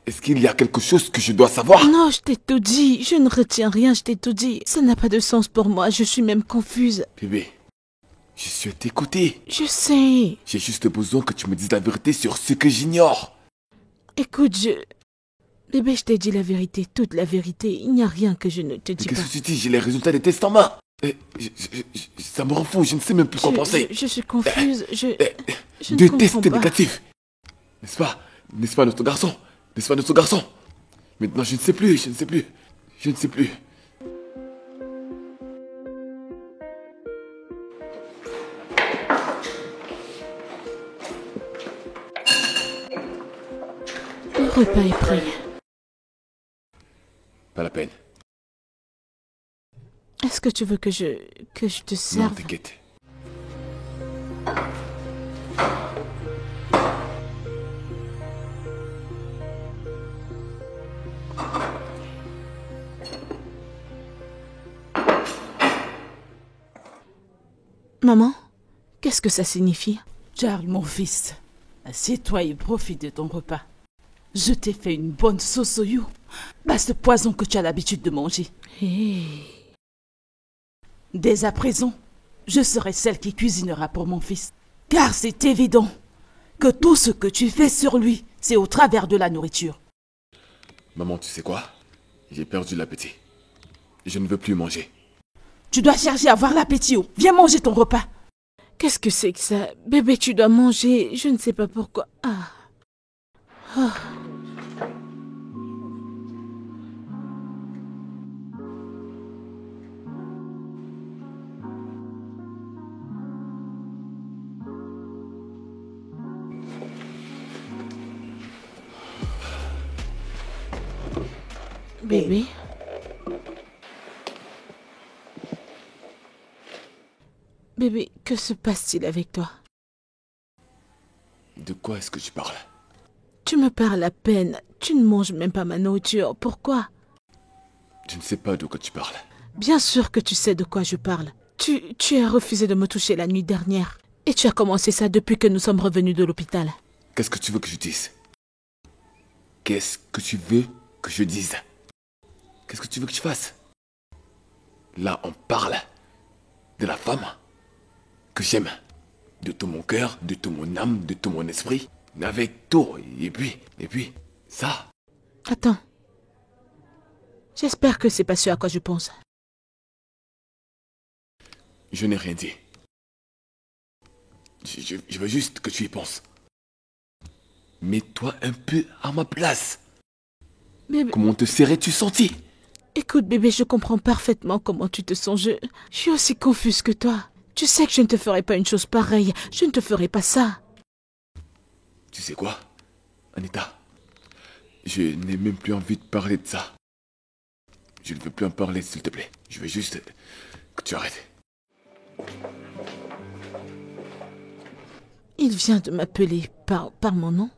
Est-ce qu'il y a quelque chose que je dois savoir? Non, je t'ai tout dit. Je ne retiens rien, je t'ai tout dit. Ça n'a pas de sens pour moi, je suis même confuse. Bébé, je suis à t'écouter. Je sais. J'ai juste besoin que tu me dises la vérité sur ce que j'ignore. Écoute, Bébé, je t'ai dit la vérité, toute la vérité. Il n'y a rien que je ne te Mais dis qu'est-ce pas. que tu dis? J'ai les résultats des tests en main. Ça me rend fou, je ne sais même plus quoi penser. Je suis confuse, je ne Deux comprends tests pas. négatifs. N'est-ce pas? N'est-ce pas notre garçon? N'est-ce pas notre garçon? Maintenant, je ne sais plus, je ne sais plus. Je ne sais plus. Le repas est prêt. Pas la peine. Est-ce que tu veux que je te Non, serve? t'inquiète. Maman, qu'est-ce que ça signifie? Charles, mon fils, assieds-toi et profite de ton repas. Je t'ai fait une bonne sauce au you. Ce poison que tu as l'habitude de manger. Hé. Dès à présent, je serai celle qui cuisinera pour mon fils. Car c'est évident que tout ce que tu fais sur lui, c'est au travers de la nourriture. Maman, tu sais quoi? J'ai perdu l'appétit. Je ne veux plus manger. Tu dois chercher à avoir l'appétit. Viens manger ton repas. Qu'est-ce que c'est que ça? Bébé, tu dois manger. Je ne sais pas pourquoi. Ah. Ah. Bébé. Bébé, que se passe-t-il avec toi? De quoi est-ce que tu parles? Tu me parles à peine. Tu ne manges même pas ma nourriture. Pourquoi? Je ne sais pas de quoi tu parles. Bien sûr que tu sais de quoi je parle. Tu as refusé de me toucher la nuit dernière. Et tu as commencé ça depuis que nous sommes revenus de l'hôpital. Qu'est-ce que tu veux que je dise? Qu'est-ce que tu veux que je dise? Qu'est-ce que tu veux que je fasse? Là, on parle de la femme que j'aime. De tout mon cœur, de tout mon âme, de tout mon esprit. Avec tout. Et puis, ça. Attends. J'espère que c'est pas ce à quoi je pense. Je n'ai rien dit. Je veux juste que tu y penses. Mets-toi un peu à ma place. Bébé, Comment te serais-tu senti? écoute bébé, je comprends parfaitement comment tu te sens. Je suis aussi confuse que toi. Tu sais que je ne te ferai pas une chose pareille. Je ne te ferai pas ça. Tu sais quoi, Anita? Je n'ai même plus envie de parler de ça. Je ne veux plus en parler, s'il te plaît. Je veux juste que tu arrêtes. Il vient de m'appeler par mon nom.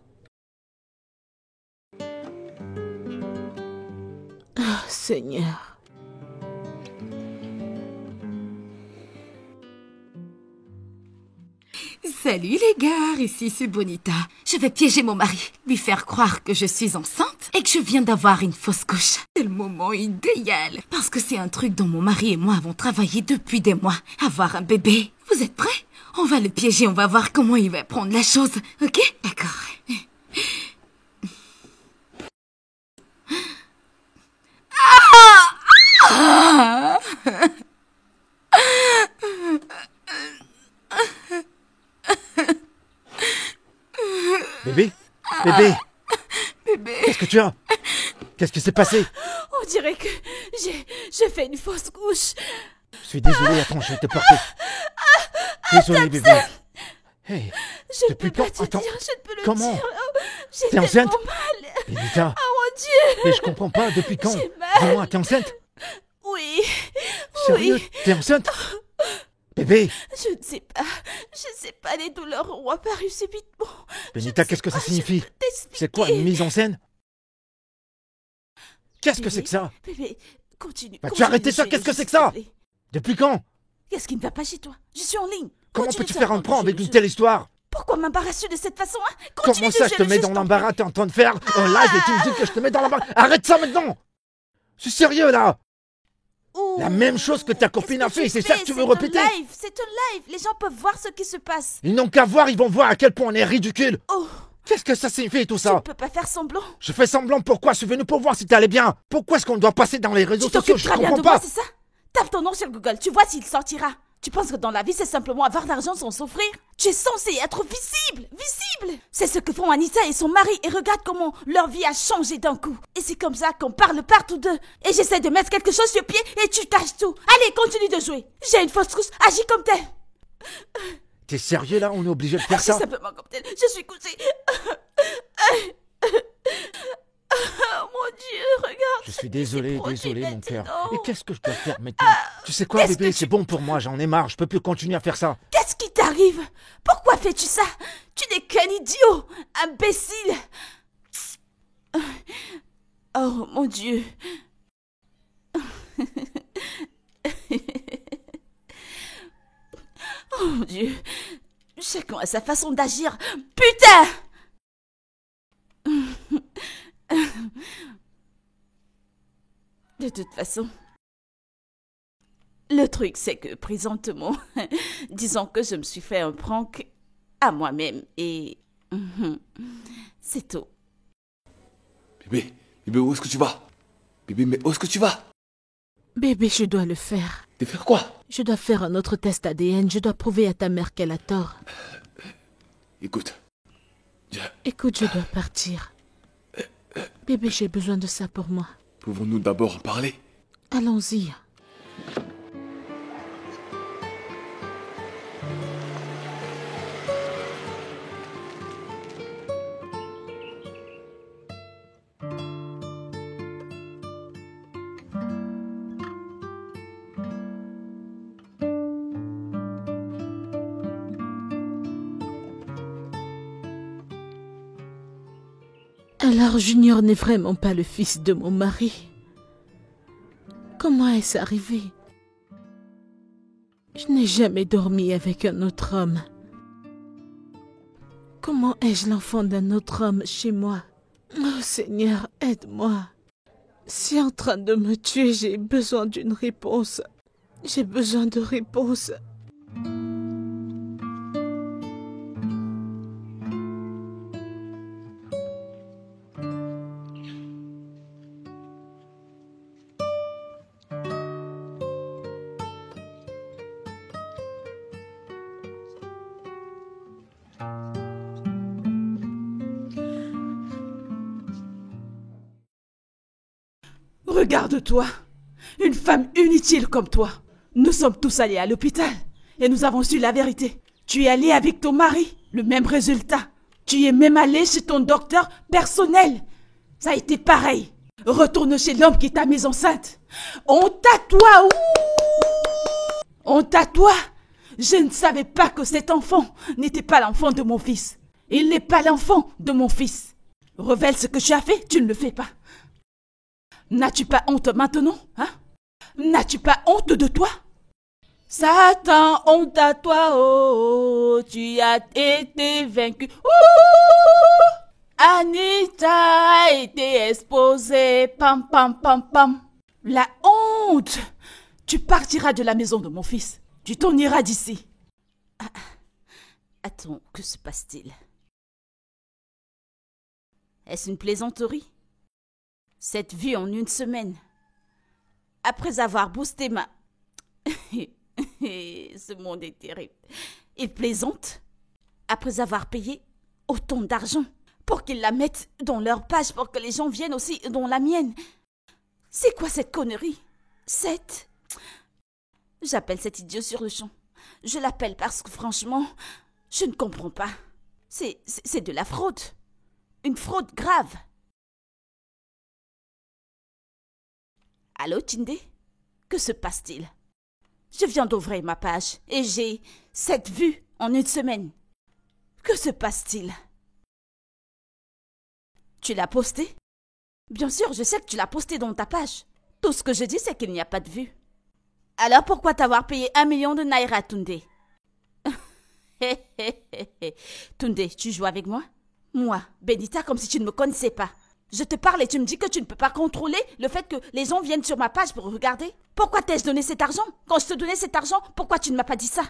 Ah, Seigneur. Salut les gars, ici c'est Bonita. Je vais piéger mon mari, lui faire croire que je suis enceinte et que je viens d'avoir une fausse couche. C'est le moment idéal, parce que c'est un truc dont mon mari et moi avons travaillé depuis des mois. Avoir un bébé. Vous êtes prêts? On va le piéger, on va voir comment il va prendre la chose, ok? D'accord. Bébé? Bébé? Qu'est-ce que tu as? Qu'est-ce qui s'est passé? On dirait que j'ai fait une fausse couche. Je suis désolé, attends, je vais te porter. Désolé, bébé. Hey, Je ne depuis peux pas quand? te Attends, dire, je ne peux le comment? dire. Oh, j'ai T'es tellement enceinte? mal. Benita, Oh mon Dieu. mais je comprends pas, depuis quand? J'ai mal. Dis-moi, t'es enceinte? Oui. Sérieux? Oui. T'es enceinte? Bébé? Je ne sais pas. Je ne sais pas, les douleurs ont apparu subitement. Benita, qu'est-ce que ça signifie? T'expliquer. C'est quoi, une mise en scène? Qu'est-ce que Bébé, c'est que ça? Bébé, continue. Bah, tu continue as arrêté de ça, jouer, qu'est-ce que c'est s'il que ça? te plaît. Depuis quand? Qu'est-ce qui ne va pas chez toi? Je suis en ligne. Comment Continue peux-tu de faire un pendant pran que avec je une joue. telle histoire? Pourquoi m'embarrasses-tu de cette façon, hein? Continue Comment de ça, jouer je te le mets jeu, dans je t'en l'embarras? T'es en train de faire un live et tu me dis que je te mets dans l'embarras? Arrête ça maintenant! Je suis sérieux là! Ouh. La même chose que ta copine a Qu'est-ce que fait, tu c'est ça fais? que tu veux C'est un répéter? live, c'est un live. Les gens peuvent voir ce qui se passe. Ils n'ont qu'à voir, ils vont voir à quel point on est ridicule! Oh, Qu'est-ce que ça signifie tout tu ne ça? peux pas faire semblant. Je fais semblant pourquoi? Je suis venu pour voir si t'allais bien! Pourquoi est-ce qu'on doit passer dans les réseaux Tu sociaux? t'occupes Je très bien comprends de moi, pas! c'est ça? Tape ton nom sur Google, tu vois s'il sortira. Tu penses que dans la vie, c'est simplement avoir de l'argent sans souffrir? Tu es censé être visible, visible. C'est ce que font Anita et son mari et regarde comment leur vie a changé d'un coup. Et c'est comme ça qu'on parle partout d'eux. Et j'essaie de mettre quelque chose sur pied et tu caches tout. Allez, continue de jouer. J'ai une fausse couche, agis comme tel. T'es sérieux là? On est obligé de faire Agis ça? simplement comme tel. Je suis couchée. Oh mon Dieu, regarde. Je suis désolé, produit désolé mon cœur. maintenant. Et qu'est-ce que je dois faire maintenant? Tu sais quoi qu'est-ce bébé? que C'est bon pour moi, j'en ai marre, je peux plus continuer à faire ça. Qu'est-ce qui t'arrive? Pourquoi fais-tu ça? Tu n'es qu'un idiot, imbécile. Oh mon Dieu. Oh mon Dieu. Chacun a sa façon d'agir. Putain! De toute façon, le truc c'est que présentement, disons que je me suis fait un prank à moi-même et c'est tout. Bébé, où est-ce que tu vas? Bébé, mais où est-ce que tu vas? Bébé, je dois le faire. De faire quoi? Je dois faire un autre test ADN. Je dois prouver à ta mère qu'elle a tort. Écoute, Écoute, je dois partir. Bébé, j'ai besoin de ça pour moi. pouvons-nous d'abord en parler? Allons-y. Alors Junior n'est vraiment pas le fils de mon mari. Comment est-ce arrivé? Je n'ai jamais dormi avec un autre homme. Comment ai-je l'enfant d'un autre homme chez moi? Oh Seigneur, aide-moi. C'est en train de me tuer, j'ai besoin d'une réponse. J'ai besoin de réponse. Regarde-toi, une femme inutile comme toi. Nous sommes tous allés à l'hôpital et nous avons su la vérité. Tu es allé avec ton mari, le même résultat. Tu es même allé chez ton docteur personnel. Ça a été pareil. Retourne chez l'homme qui t'a mise enceinte. Honte à toi, ouh! Honte à toi. Je ne savais pas que cet enfant n'était pas l'enfant de mon fils. Il n'est pas l'enfant de mon fils. Révèle ce que tu as fait, tu ne le fais pas. N'as-tu pas honte maintenant, hein? N'as-tu pas honte de toi? Satan, honte à toi, oh, tu as été vaincu. Ouh! Anita a été exposée, pam, pam, pam, pam. La honte! Tu partiras de la maison de mon fils. Tu t'en iras d'ici. Attends, que se passe-t-il? Est-ce une plaisanterie? Cette vue en une semaine. Après avoir boosté ma... Ce monde est terrible. Ils plaisantent après avoir payé autant d'argent pour qu'ils la mettent dans leur page pour que les gens viennent aussi dans la mienne. C'est quoi cette connerie? J'appelle cet idiot sur le champ. Je l'appelle parce que franchement, je ne comprends pas. C'est de la fraude. Une fraude grave. Allô, Tindé? Que se passe-t-il? Je viens d'ouvrir ma page et j'ai 7 vues en une semaine. Que se passe-t-il? Tu l'as posté? Bien sûr, je sais que tu l'as posté dans ta page. Tout ce que je dis, c'est qu'il n'y a pas de vues. Alors pourquoi t'avoir payé 1 million de naira, Tundé? Tundé, tu joues avec moi? Moi, Benita, comme si tu ne me connaissais pas. Je te parle et tu me dis que tu ne peux pas contrôler le fait que les gens viennent sur ma page pour regarder. Pourquoi t'ai-je donné cet argent? Quand je te donnais cet argent, pourquoi tu ne m'as pas dit ça?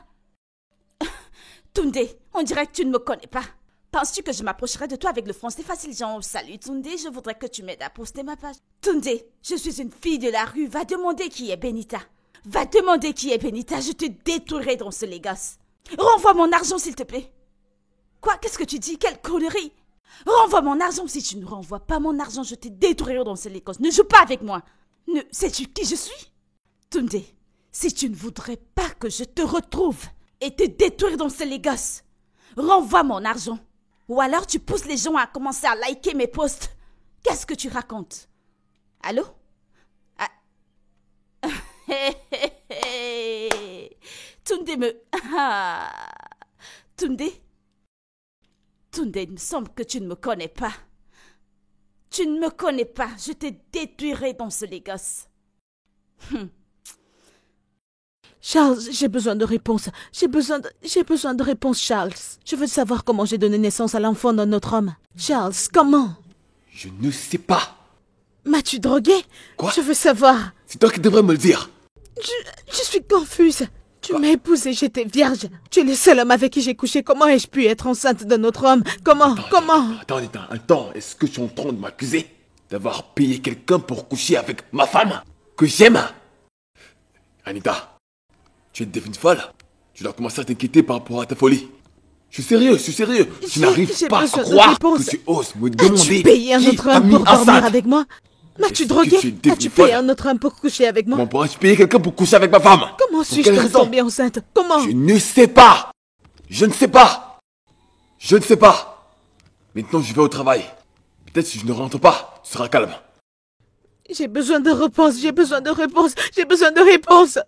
Tundé, on dirait que tu ne me connais pas. Penses-tu que je m'approcherai de toi avec le français facile genre « Salut Tundé, je voudrais que tu m'aides à poster ma page. » Tundé, je suis une fille de la rue, va demander qui est Benita. Va demander qui est Benita, je te détruirai dans ce Lagos. Renvoie mon argent s'il te plaît. Quoi? Qu'est-ce que tu dis? Quelle connerie! Renvoie mon argent. Si tu ne renvoies pas mon argent, je te détruirai dans ce Lagos. Ne joue pas avec moi. Sais-tu qui je suis? Tundé, si tu ne voudrais pas que je te retrouve et te détruire dans ce Lagos, renvoie mon argent. Ou alors tu pousses les gens à commencer à liker mes posts. Qu'est-ce que tu racontes? Allô? Tundé Tundé, il me semble que tu ne me connais pas. Tu ne me connais pas. Je te détruirai dans ce Lagos. Charles, j'ai besoin de réponse. J'ai besoin de réponse, Charles. Je veux savoir comment j'ai donné naissance à l'enfant d'un autre homme. Charles, comment? Je ne sais pas. M'as-tu drogué? Quoi? Je veux savoir. C'est toi qui devrais me le dire. Je suis confuse. Tu m'as épousée, j'étais vierge. Tu es le seul homme avec qui j'ai couché. Comment ai-je pu être enceinte d'un autre homme? Comment? Attends. Est-ce que tu es en train de m'accuser d'avoir payé quelqu'un pour coucher avec ma femme que j'aime? Anita, tu es devenue folle. Tu dois commencer à t'inquiéter par rapport à ta folie. Je suis sérieux. Je n'arrive pas à croire que tu oses me demander As-tu payé un autre homme pour dormir avec moi? M'as-tu drogué? As-tu payé un autre homme pour coucher avec moi? Comment pourrais-je payer quelqu'un pour coucher avec ma femme? Comment suis-je tombée enceinte? Comment? Je ne sais pas. Je ne sais pas. Maintenant, je vais au travail. Peut-être si je ne rentre pas, tu seras calme. J'ai besoin de réponse.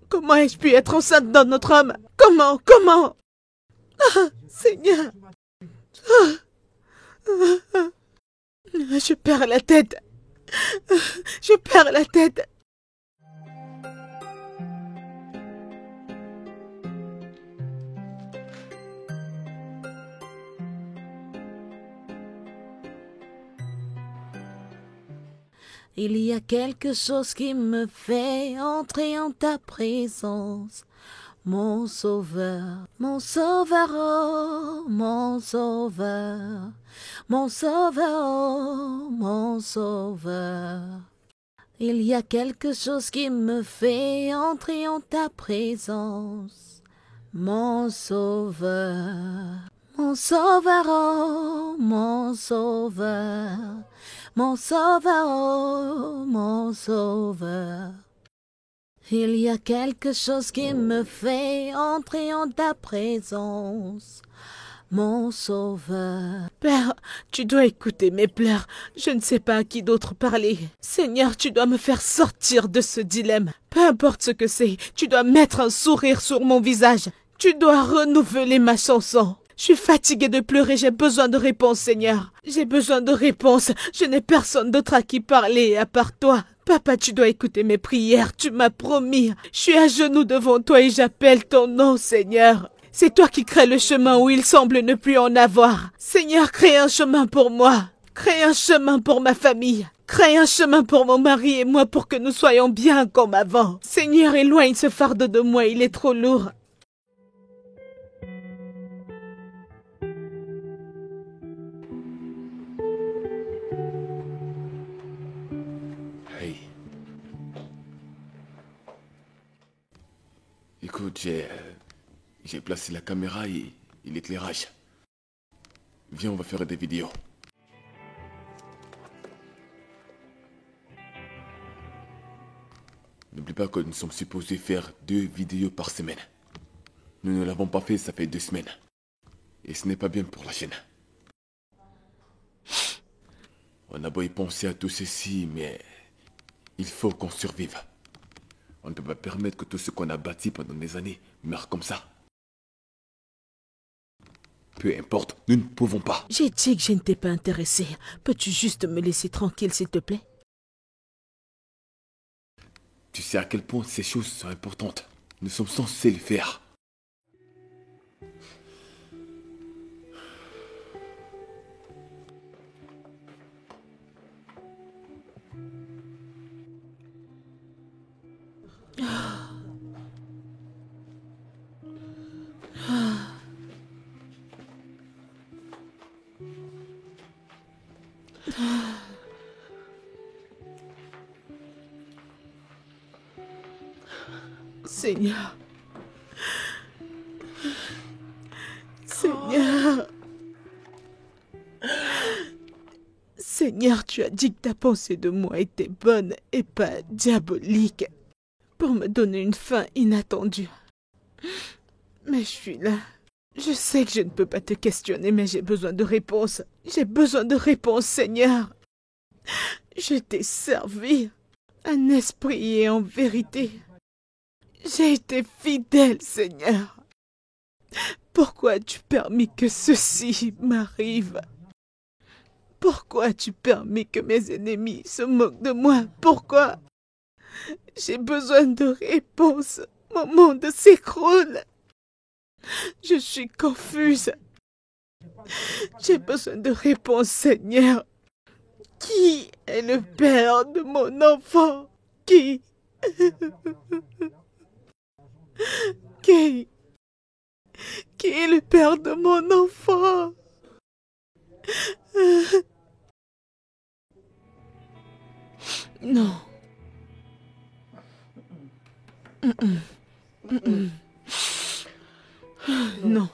Comment ai-je pu être enceinte d'un autre homme? Comment? Ah, Seigneur. Je perds la tête. Je perds la tête. Il y a quelque chose qui me fait entrer en ta présence. Mon sauveur, mon sauveur, oh, mon sauveur, mon sauveur, oh, mon sauveur. Il y a quelque chose qui me fait entrer en ta présence. Mon sauveur, mon sauveur, oh, mon sauveur, mon sauveur, oh, mon sauveur. Il y a quelque chose qui me fait entrer en ta présence, mon sauveur. Père, tu dois écouter mes pleurs. Je ne sais pas à qui d'autre parler. Seigneur, tu dois me faire sortir de ce dilemme. Peu importe ce que c'est, tu dois mettre un sourire sur mon visage. Tu dois renouveler ma chanson. Je suis fatiguée de pleurer, j'ai besoin de réponses, Seigneur. J'ai besoin de réponses. Je n'ai personne d'autre à qui parler à part toi. Papa, tu dois écouter mes prières, tu m'as promis. Je suis à genoux devant toi et j'appelle ton nom, Seigneur. C'est toi qui crées le chemin où il semble ne plus en avoir. Seigneur, crée un chemin pour moi. Crée un chemin pour ma famille. Crée un chemin pour mon mari et moi pour que nous soyons bien comme avant. Seigneur, éloigne ce fardeau de moi, il est trop lourd. Hey. Écoute, j'ai placé la caméra et l'éclairage. Viens, on va faire des vidéos. N'oublie pas que nous sommes supposés faire 2 vidéos par semaine. Nous ne l'avons pas fait, ça fait 2 semaines. Et ce n'est pas bien pour la chaîne. On a beau y penser à tout ceci, mais il faut qu'on survive. On ne peut pas permettre que tout ce qu'on a bâti pendant des années meure comme ça. Peu importe, nous ne pouvons pas. J'ai dit que je ne t'ai pas intéressé. Peux-tu juste me laisser tranquille, s'il te plaît? Tu sais à quel point ces choses sont importantes. Nous sommes censés le faire. Seigneur. Seigneur. Seigneur, tu as dit que ta pensée de moi était bonne et pas diabolique pour me donner une fin inattendue. Mais je suis là. Je sais que je ne peux pas te questionner, mais j'ai besoin de réponses. J'ai besoin de réponses, Seigneur. Je t'ai servi en esprit et en vérité. J'ai été fidèle, Seigneur. Pourquoi as-tu permis que ceci m'arrive? Pourquoi as-tu permis que mes ennemis se moquent de moi? Pourquoi? J'ai besoin de réponses. Mon monde s'écroule. Je suis confuse. J'ai besoin de réponses, Seigneur. Qui est le père de mon enfant? Qui? Qui est le père de mon enfant? Non. Non.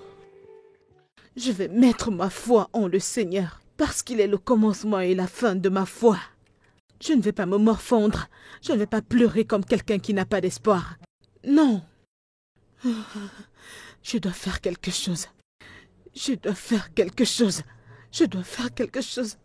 Je vais mettre ma foi en le Seigneur, parce qu'il est le commencement et la fin de ma foi. Je ne vais pas me morfondre. Je ne vais pas pleurer comme quelqu'un qui n'a pas d'espoir. Non. Je dois faire quelque chose. Je dois faire quelque chose. Je dois faire quelque chose.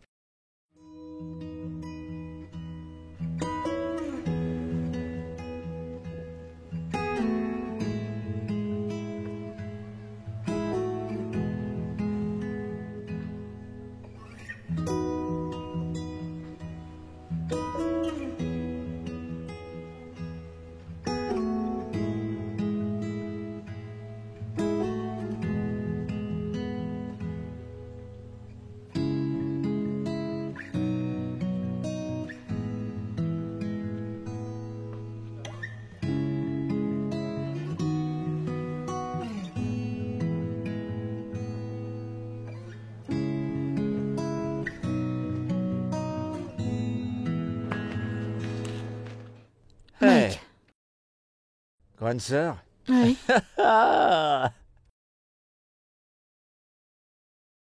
Grande sœur? Oui.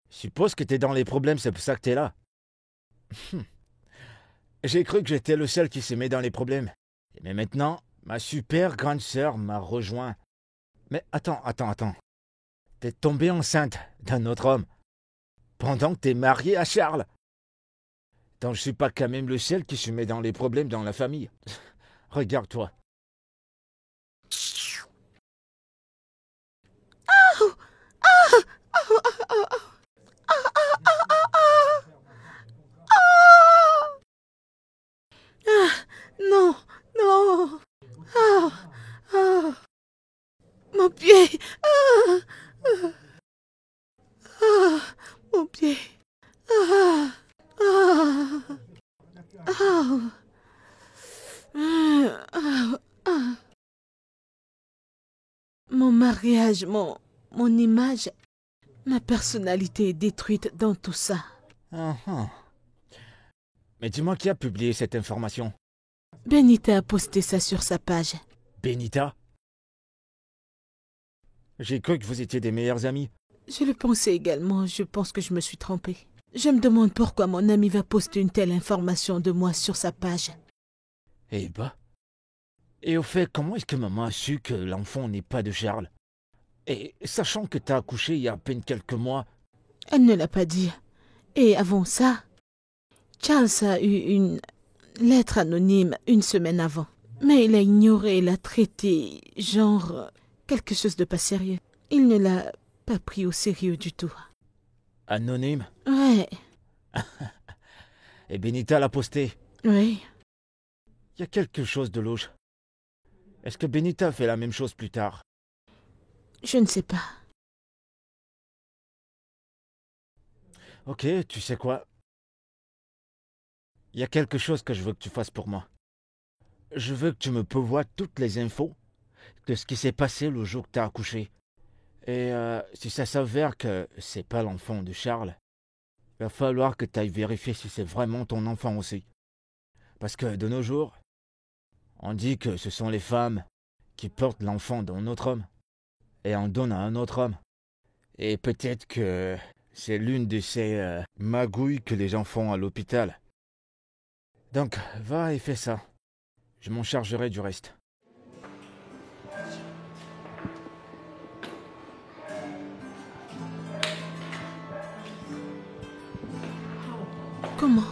Suppose que t'es dans les problèmes, c'est pour ça que t'es là. J'ai cru que j'étais le seul qui se met dans les problèmes. Mais maintenant, ma super grande sœur m'a rejoint. Mais attends. T'es tombée enceinte d'un autre homme pendant que t'es mariée à Charles. Donc je suis pas quand même le seul qui se met dans les problèmes dans la famille. Regarde-toi. Non, non. Mon pied. Mon pied. Mon mariage, mon image, ma personnalité est détruite dans tout ça. Mais dis-moi qui a publié cette information? Benita a posté ça sur sa page. Benita? J'ai cru que vous étiez des meilleurs amis. Je le pensais également, je pense que je me suis trompée. Je me demande pourquoi mon ami va poster une telle information de moi sur sa page. Eh bah. Et au fait, comment est-ce que maman a su que l'enfant n'est pas de Charles? Et sachant que t'as accouché il y a à peine quelques mois... Elle ne l'a pas dit. Et avant ça, Charles a eu une lettre anonyme une semaine avant. Mais il a ignoré et l'a traité genre quelque chose de pas sérieux. Il ne l'a pas pris au sérieux du tout. Anonyme? Ouais. Et Benita l'a posté? Oui. Il y a quelque chose de louche. Est-ce que Benita fait la même chose plus tard? Je ne sais pas. Ok, tu sais quoi? Il y a quelque chose que je veux que tu fasses pour moi. Je veux que tu me pourvoies toutes les infos de ce qui s'est passé le jour que tu as accouché. Et si ça s'avère que c'est pas l'enfant de Charles, il va falloir que tu ailles vérifier si c'est vraiment ton enfant aussi. Parce que de nos jours, on dit que ce sont les femmes qui portent l'enfant d'un autre homme et en donnent à un autre homme. Et peut-être que c'est l'une de ces magouilles que les gens font à l'hôpital. Donc, va et fais ça. Je m'en chargerai du reste. Comment?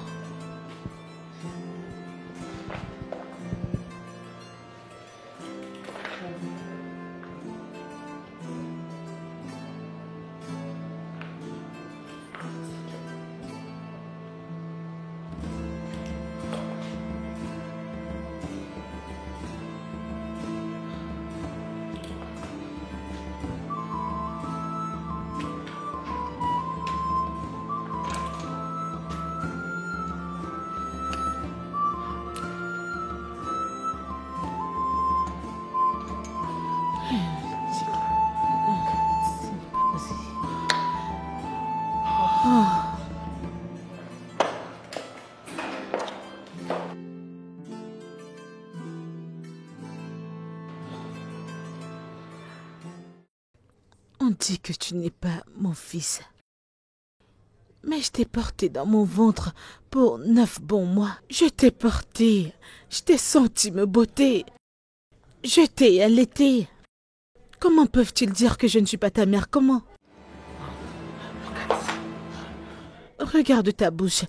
On dit que tu n'es pas mon fils. Mais je t'ai porté dans mon ventre pour 9 bons mois. Je t'ai porté, je t'ai senti me botter. Je t'ai allaité. Comment peuvent-ils dire que je ne suis pas ta mère? Comment? Regarde ta bouche.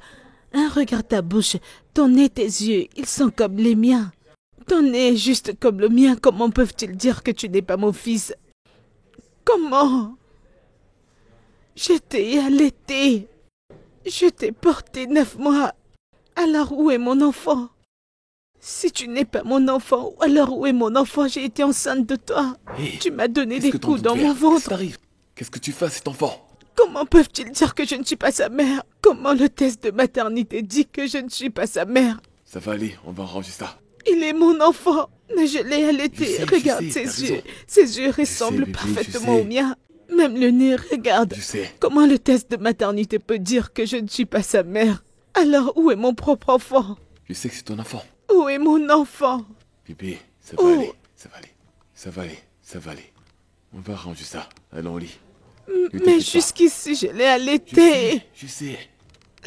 Hein, regarde ta bouche. Ton nez, tes yeux, ils sont comme les miens. Ton nez est juste comme le mien. Comment peuvent-ils dire que tu n'es pas mon fils? Comment? Je t'ai allaité. Je t'ai porté 9 mois. Alors où est mon enfant? Si tu n'es pas mon enfant, alors où est mon enfant? J'ai été enceinte de toi. Hey, tu m'as donné des coups dans mon ventre. Qu'est-ce que tu fais à cet enfant? Comment peuvent-ils dire que je ne suis pas sa mère? Comment le test de maternité dit que je ne suis pas sa mère? Ça va aller, on va arranger ça. Il est mon enfant, mais je l'ai allaité. Regarde je sais, ses yeux. Ses yeux ressemblent bébé, parfaitement aux miens. Même le nez, regarde. Je sais. Comment le test de maternité peut dire que je ne suis pas sa mère? Alors où est mon propre enfant? Je sais que c'est ton enfant. Où est mon enfant? Bébé, ça va aller, ça va aller. Ça va aller, ça va aller. On va arranger ça. Allons au lit. Mais jusqu'ici, je l'ai allaité. Je sais.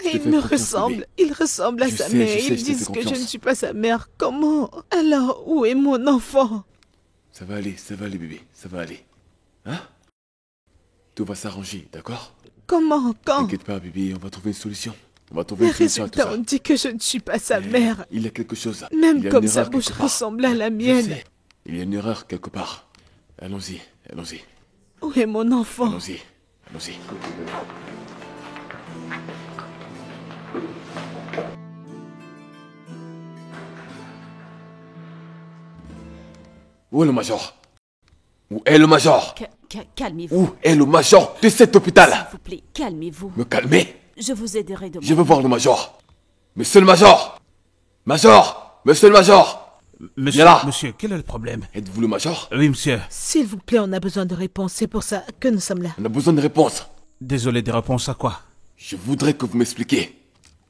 Et il me ressemble. Il ressemble à sa mère. Ils disent que je ne suis pas sa mère. Comment? Alors, où est mon enfant? Ça va aller, bébé. Ça va aller. Hein? Tout va s'arranger, d'accord? Comment? Quand? T'inquiète pas, bébé, on va trouver une solution. On va trouver Les une solution à tout ça. résultats ont dit que je ne suis pas sa mère. Il y a quelque chose. Même Il y a comme une sa erreur bouche quelque part. ressemble à la Je mienne. sais. Il y a une erreur quelque part. Allons-y, allons-y, Où est mon enfant? allons-y, allons-y. Où est le major? Où est le major? Calmez-vous. Où est le major de cet hôpital? S'il vous plaît, calmez-vous. Me calmer? Je vous aiderai demain. Je veux voir le major. Monsieur le major! Major! Monsieur le major! Monsieur, Viens là. monsieur, quel est le problème? Êtes-vous le major? Oui, monsieur. S'il vous plaît, on a besoin de réponses. C'est pour ça que nous sommes là. On a besoin de réponses. Désolé, des réponses à quoi? Je voudrais que vous m'expliquiez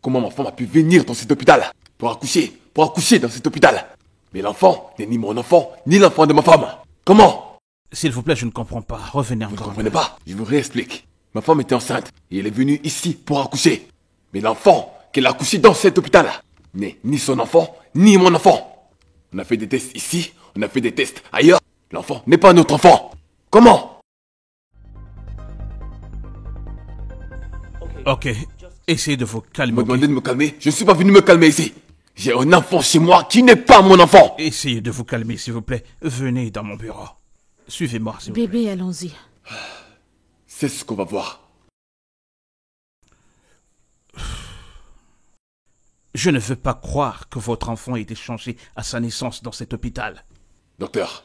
comment ma femme a pu venir dans cet hôpital pour accoucher dans cet hôpital. Mais l'enfant n'est ni mon enfant, ni l'enfant de ma femme. Comment? S'il vous plaît, je ne comprends pas. Revenez Vous ne encore. comprenez pas? Je vous réexplique. Ma femme était enceinte et elle est venue ici pour accoucher. Mais l'enfant qu'elle a accouché dans cet hôpital n'est ni son enfant, ni mon enfant. On a fait des tests ici, on a fait des tests ailleurs. L'enfant n'est pas notre enfant. Comment? Ok, essayez de vous Vous calmer. me ok? demandez de me calmer? Je ne suis pas venu me calmer ici. J'ai un enfant chez moi qui n'est pas mon enfant. Essayez de vous calmer, s'il vous plaît. Venez dans mon bureau. Suivez-moi, s'il vous plaît. Bébé, allons-y. C'est ce qu'on va voir. Je ne veux pas croire que votre enfant ait été changé à sa naissance dans cet hôpital. Docteur,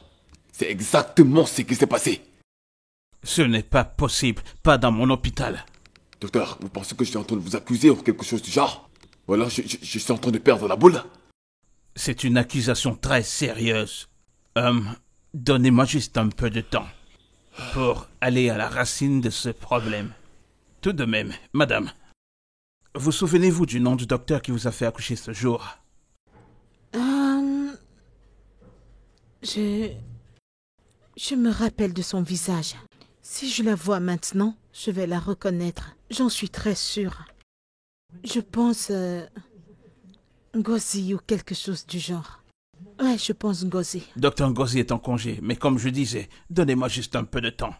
c'est exactement ce qui s'est passé. Ce n'est pas possible, pas dans mon hôpital. Docteur, vous pensez que je suis en train de vous accuser ou quelque chose du genre? Ou alors je suis en train de perdre la boule? C'est une accusation très sérieuse. Donnez-moi juste un peu de temps pour aller à la racine de ce problème. Tout de même, madame, vous souvenez-vous du nom du docteur qui vous a fait accoucher ce jour? Je me rappelle de son visage. Si je la vois maintenant, je vais la reconnaître. J'en suis très sûre. Je pense... Ngozi ou quelque chose du genre. Ouais, je pense Ngozi. Docteur Ngozi est en congé, mais comme je disais, donnez-moi juste un peu de temps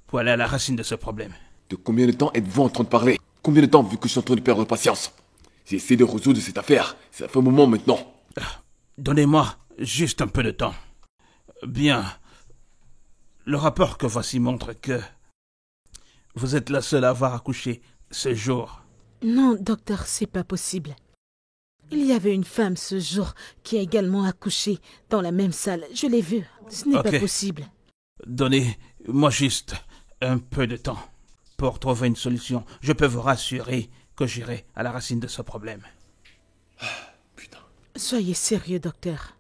pour aller à la racine de ce problème. De combien de temps êtes-vous en train de parler? Combien de temps vu que je suis en train de perdre patience? J'ai essayé de résoudre cette affaire. Ça fait un moment maintenant. Donnez-moi juste un peu de temps. Bien. Le rapport que voici montre que vous êtes la seule à avoir accouché ce jour. Non, docteur, c'est pas possible. Il y avait une femme ce jour qui a également accouché dans la même salle. Je l'ai vue. Ce n'est Ok. pas possible. Donnez-moi juste un peu de temps pour trouver une solution. Je peux vous rassurer que j'irai à la racine de ce problème. Putain. Soyez sérieux, docteur.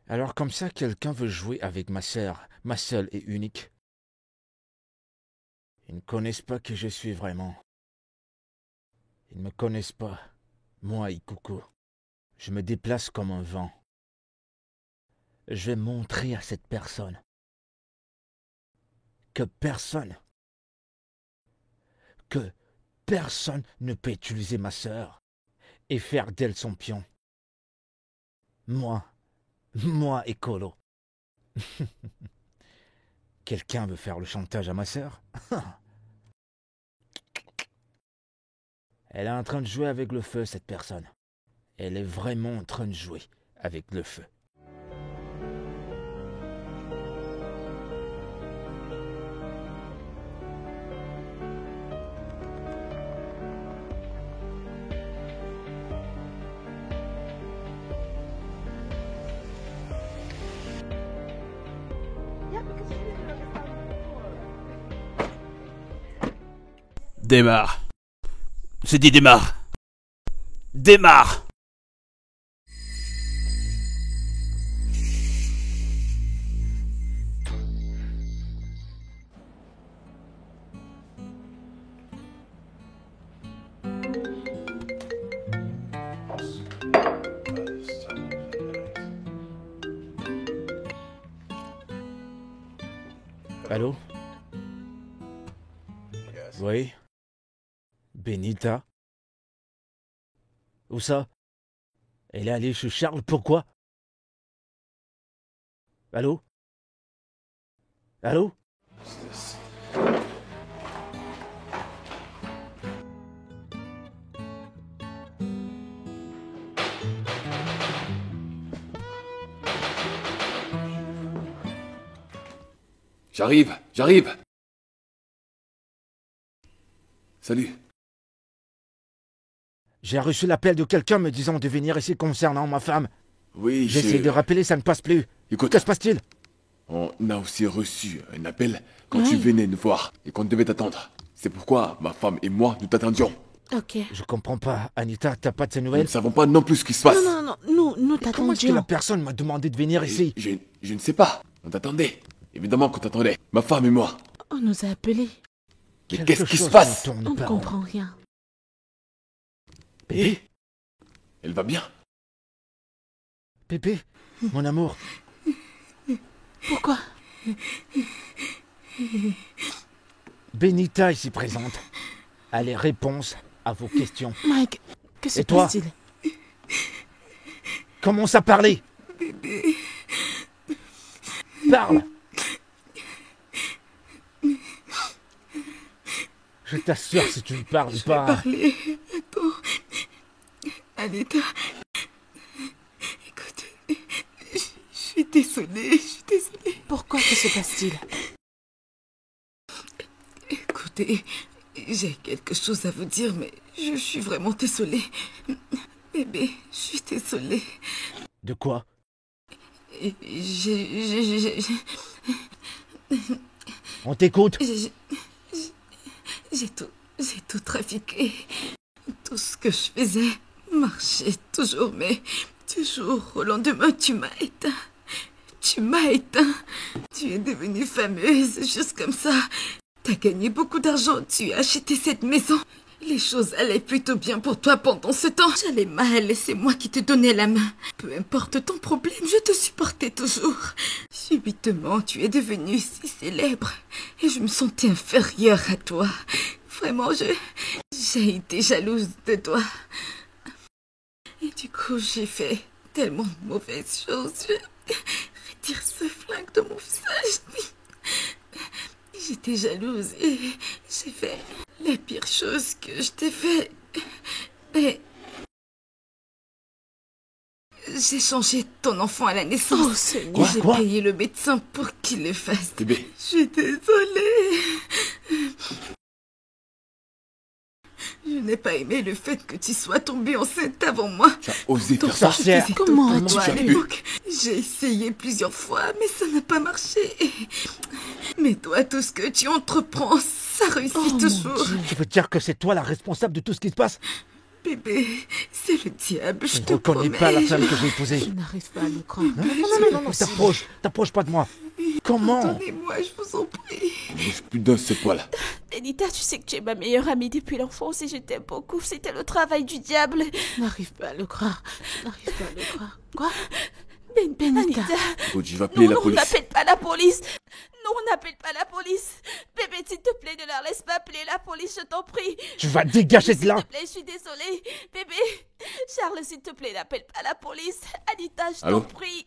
Alors comme ça, quelqu'un veut jouer avec ma sœur, ma seule et unique. Ils ne connaissent pas qui je suis vraiment. Ils ne me connaissent pas. Moi, Ikuko, je me déplace comme un vent. Je vais montrer à cette personne que personne ne peut utiliser ma sœur et faire d'elle son pion. Moi, Ekolo. Quelqu'un veut faire le chantage à ma sœur? Elle est en train de jouer avec le feu, cette personne. Elle est vraiment en train de jouer avec le feu. Démarre. C'est dit démarre. Démarre. Allô? Oui? Benita? Où ça? Elle est allée chez Charles, pourquoi? Allô? Allô? J'arrive. Salut. J'ai reçu l'appel de quelqu'un me disant de venir ici concernant ma femme. Oui, J'ai essayé de rappeler, ça ne passe plus. Écoute, Que se passe-t-il? on a aussi reçu un appel quand tu venais nous voir et qu'on devait t'attendre. C'est pourquoi ma femme et moi, nous t'attendions. Ok. Je comprends pas. Anita, t'as pas de ces Nous nouvelles? ne savons pas non plus ce qui se passe. Non, nous Comment est-ce que la t'attendions. personne m'a demandé de venir ici? Je ne sais pas. On t'attendait. Évidemment qu'on t'attendait. Ma femme et moi. On nous a appelés. Mais Quelque qu'est-ce qui se chose passe? ne tourne On ne pas. comprend rien. Pépé? Elle va bien. Pépé? Mon amour? Pourquoi? Benita ici présente a les réponses à vos questions. Mike, que se Et toi? passe-t-il? Commence à parler! Parle! Je t'assure, si tu ne parles pas... Parlez. Attends. Anita. Écoute. Je suis désolée. Pourquoi que se passe-t-il? Écoutez, j'ai quelque chose à vous dire, mais je suis vraiment désolée. Bébé, je suis désolée. De quoi? On t'écoute? J'ai tout trafiqué. Tout ce que je faisais marchait toujours, mais du jour au lendemain, tu m'as éteint. Tu es devenue fameuse, juste comme ça. T'as gagné beaucoup d'argent, tu as acheté cette maison. Les choses allaient plutôt bien pour toi pendant ce temps. J'allais mal et c'est moi qui te donnais la main. Peu importe ton problème, je te supportais toujours. Subitement, tu es devenue si célèbre et je me sentais inférieure à toi. Vraiment, j'ai été jalouse de toi. Et du coup, j'ai fait tellement de mauvaises choses. Je retire ce flingue de mon visage. J'étais jalouse et j'ai fait la pire chose que je t'ai fait. Et j'ai changé ton enfant à la naissance. Oh, Seigneur. J'ai payé le médecin pour qu'il le fasse. Bébé. Je suis désolée. Je n'ai pas aimé le fait que tu sois tombée enceinte avant moi. Tu as osé Donc, faire ça. je faisais Comment tout pour tu toi as à pu? l'époque. J'ai essayé plusieurs fois, mais ça n'a pas marché. Mais toi, tout ce que tu entreprends, ça réussit Oh, mon toujours. Dieu. Tu veux dire que c'est toi la responsable de tout ce qui se passe? Bébé, c'est le diable, je Je ne te reconnais promets. pas la femme que j'ai épousée. Je n'arrive pas à le croire. Non, t'approche pas de moi. Comment? Pardonnez-moi, je vous en prie. Ne bouge plus d'un seul poil. Benita, tu sais que tu es ma meilleure amie depuis l'enfance et je t'aime beaucoup. C'était le travail du diable. Je n'arrive pas à le croire. Quoi? Benita. Benita. Écoute, je vais appeler la Non, police. n'appelle pas la police. Non, n'appelle pas la police. Bébé, s'il te plaît, ne leur laisse pas appeler la police, je t'en prie. Tu vas dégager de là. S'il te plaît, je suis désolée. Bébé, Charles, s'il te plaît, n'appelle pas la police. Anita, je Allô? t'en prie.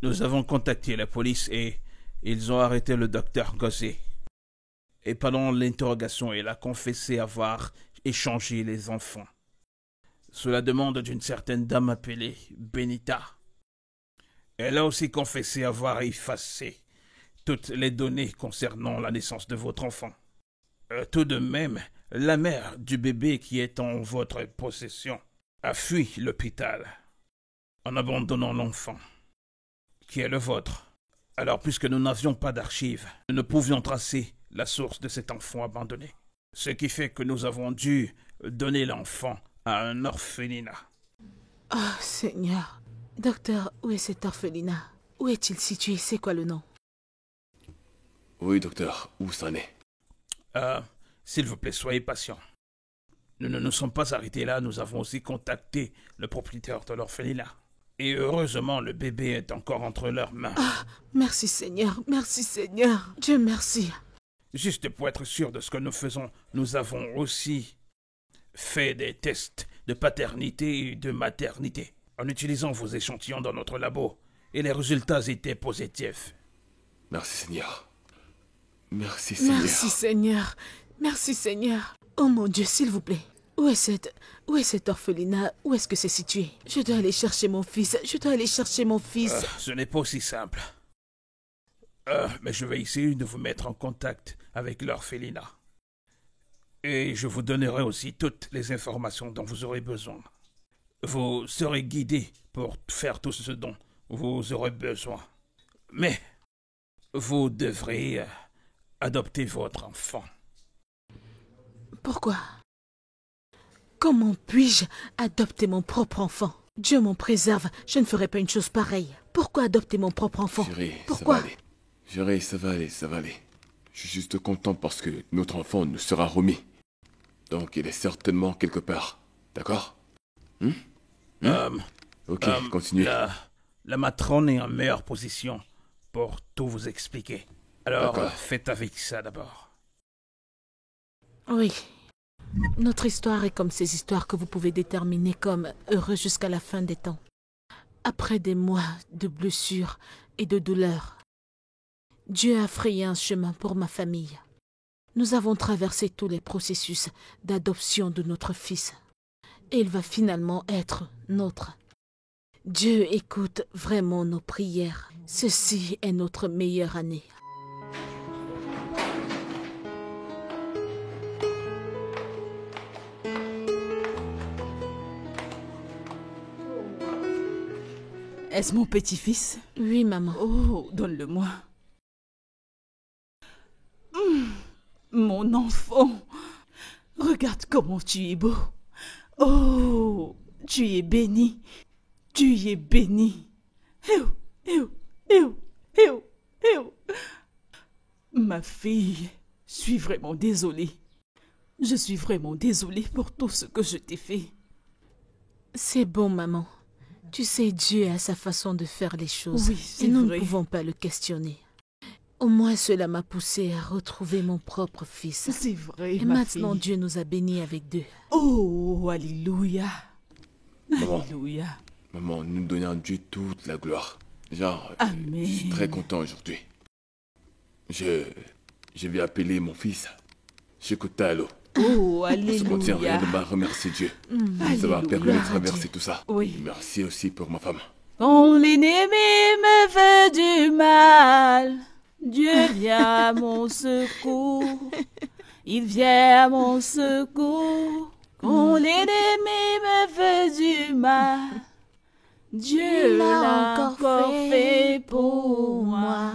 Nous avons contacté la police et ils ont arrêté le docteur Gosé. Et pendant l'interrogation, il a confessé avoir échangé les enfants. Sous la demande d'une certaine dame appelée Benita. Elle a aussi confessé avoir effacé toutes les données concernant la naissance de votre enfant. Tout de même, la mère du bébé qui est en votre possession a fui l'hôpital en abandonnant l'enfant, qui est le vôtre. Alors, puisque nous n'avions pas d'archives, nous ne pouvions tracer la source de cet enfant abandonné. Ce qui fait que nous avons dû donner l'enfant à un orphelinat. Oh, Seigneur. Docteur, où est cet orphelinat? Où est-il situé? C'est quoi le nom? Oui, docteur, où ça en est? S'il vous plaît, soyez patient. Nous ne nous sommes pas arrêtés là, nous avons aussi contacté le propriétaire de l'orphelinat. Et heureusement, le bébé est encore entre leurs mains. Ah, merci Seigneur, Dieu merci. Juste pour être sûr de ce que nous faisons, nous avons aussi fait des tests de paternité et de maternité en utilisant vos échantillons dans notre labo. Et les résultats étaient positifs. Merci Seigneur. Merci Seigneur. Merci Seigneur. Oh mon Dieu, s'il vous plaît. Où est cette orphelinat? Où est-ce que c'est situé? Je dois aller chercher mon fils. Ce n'est pas aussi simple. Mais je vais essayer de vous mettre en contact avec l'orphelinat. Et je vous donnerai aussi toutes les informations dont vous aurez besoin. Vous serez guidé pour faire tout ce dont vous aurez besoin. Mais vous devrez adopter votre enfant. Pourquoi? Comment puis-je adopter mon propre enfant? Dieu m'en préserve, je ne ferai pas une chose pareille. Pourquoi adopter mon propre enfant? Pourquoi? Chérie, ça va aller. Je suis juste content parce que notre enfant nous sera remis. Donc il est certainement quelque part. D'accord? Ok, continue. La matrone est en meilleure position pour tout vous expliquer. Alors, faites avec ça d'abord. Oui. Notre histoire est comme ces histoires que vous pouvez déterminer comme heureuses jusqu'à la fin des temps. Après des mois de blessures et de douleurs, Dieu a frayé un chemin pour ma famille. Nous avons traversé tous les processus d'adoption de notre fils. Et il va finalement être nôtre. Dieu écoute vraiment nos prières. Ceci est notre meilleure année. Est-ce mon petit-fils? Oui, maman. Oh, donne-le-moi. Mon enfant, regarde comment tu es beau. Oh, tu es béni. Ma fille, je suis vraiment désolée. Je suis vraiment désolée pour tout ce que je t'ai fait. C'est bon, maman. Tu sais, Dieu a sa façon de faire les choses. Oui, c'est et nous vrai. ne pouvons pas le questionner. Au moins, cela m'a poussée à retrouver mon propre fils. C'est vrai, et ma maintenant, fille. Dieu nous a bénis avec deux. Oh, alléluia. Alléluia. Maman, nous donnons à Dieu toute la gloire. Genre, Amen. je suis très content aujourd'hui. Je vais appeler mon fils Shekotalo. Oh, Ça contient rien alléluia. de mal remercier Dieu. Ça m'a permis de traverser tout ça. Oui. Et merci aussi pour ma femme. Quand l'ennemi me veut du mal, Dieu vient à mon secours. Il vient à mon secours. Quand l'ennemi me veut du mal, Dieu l'a encore fait pour moi.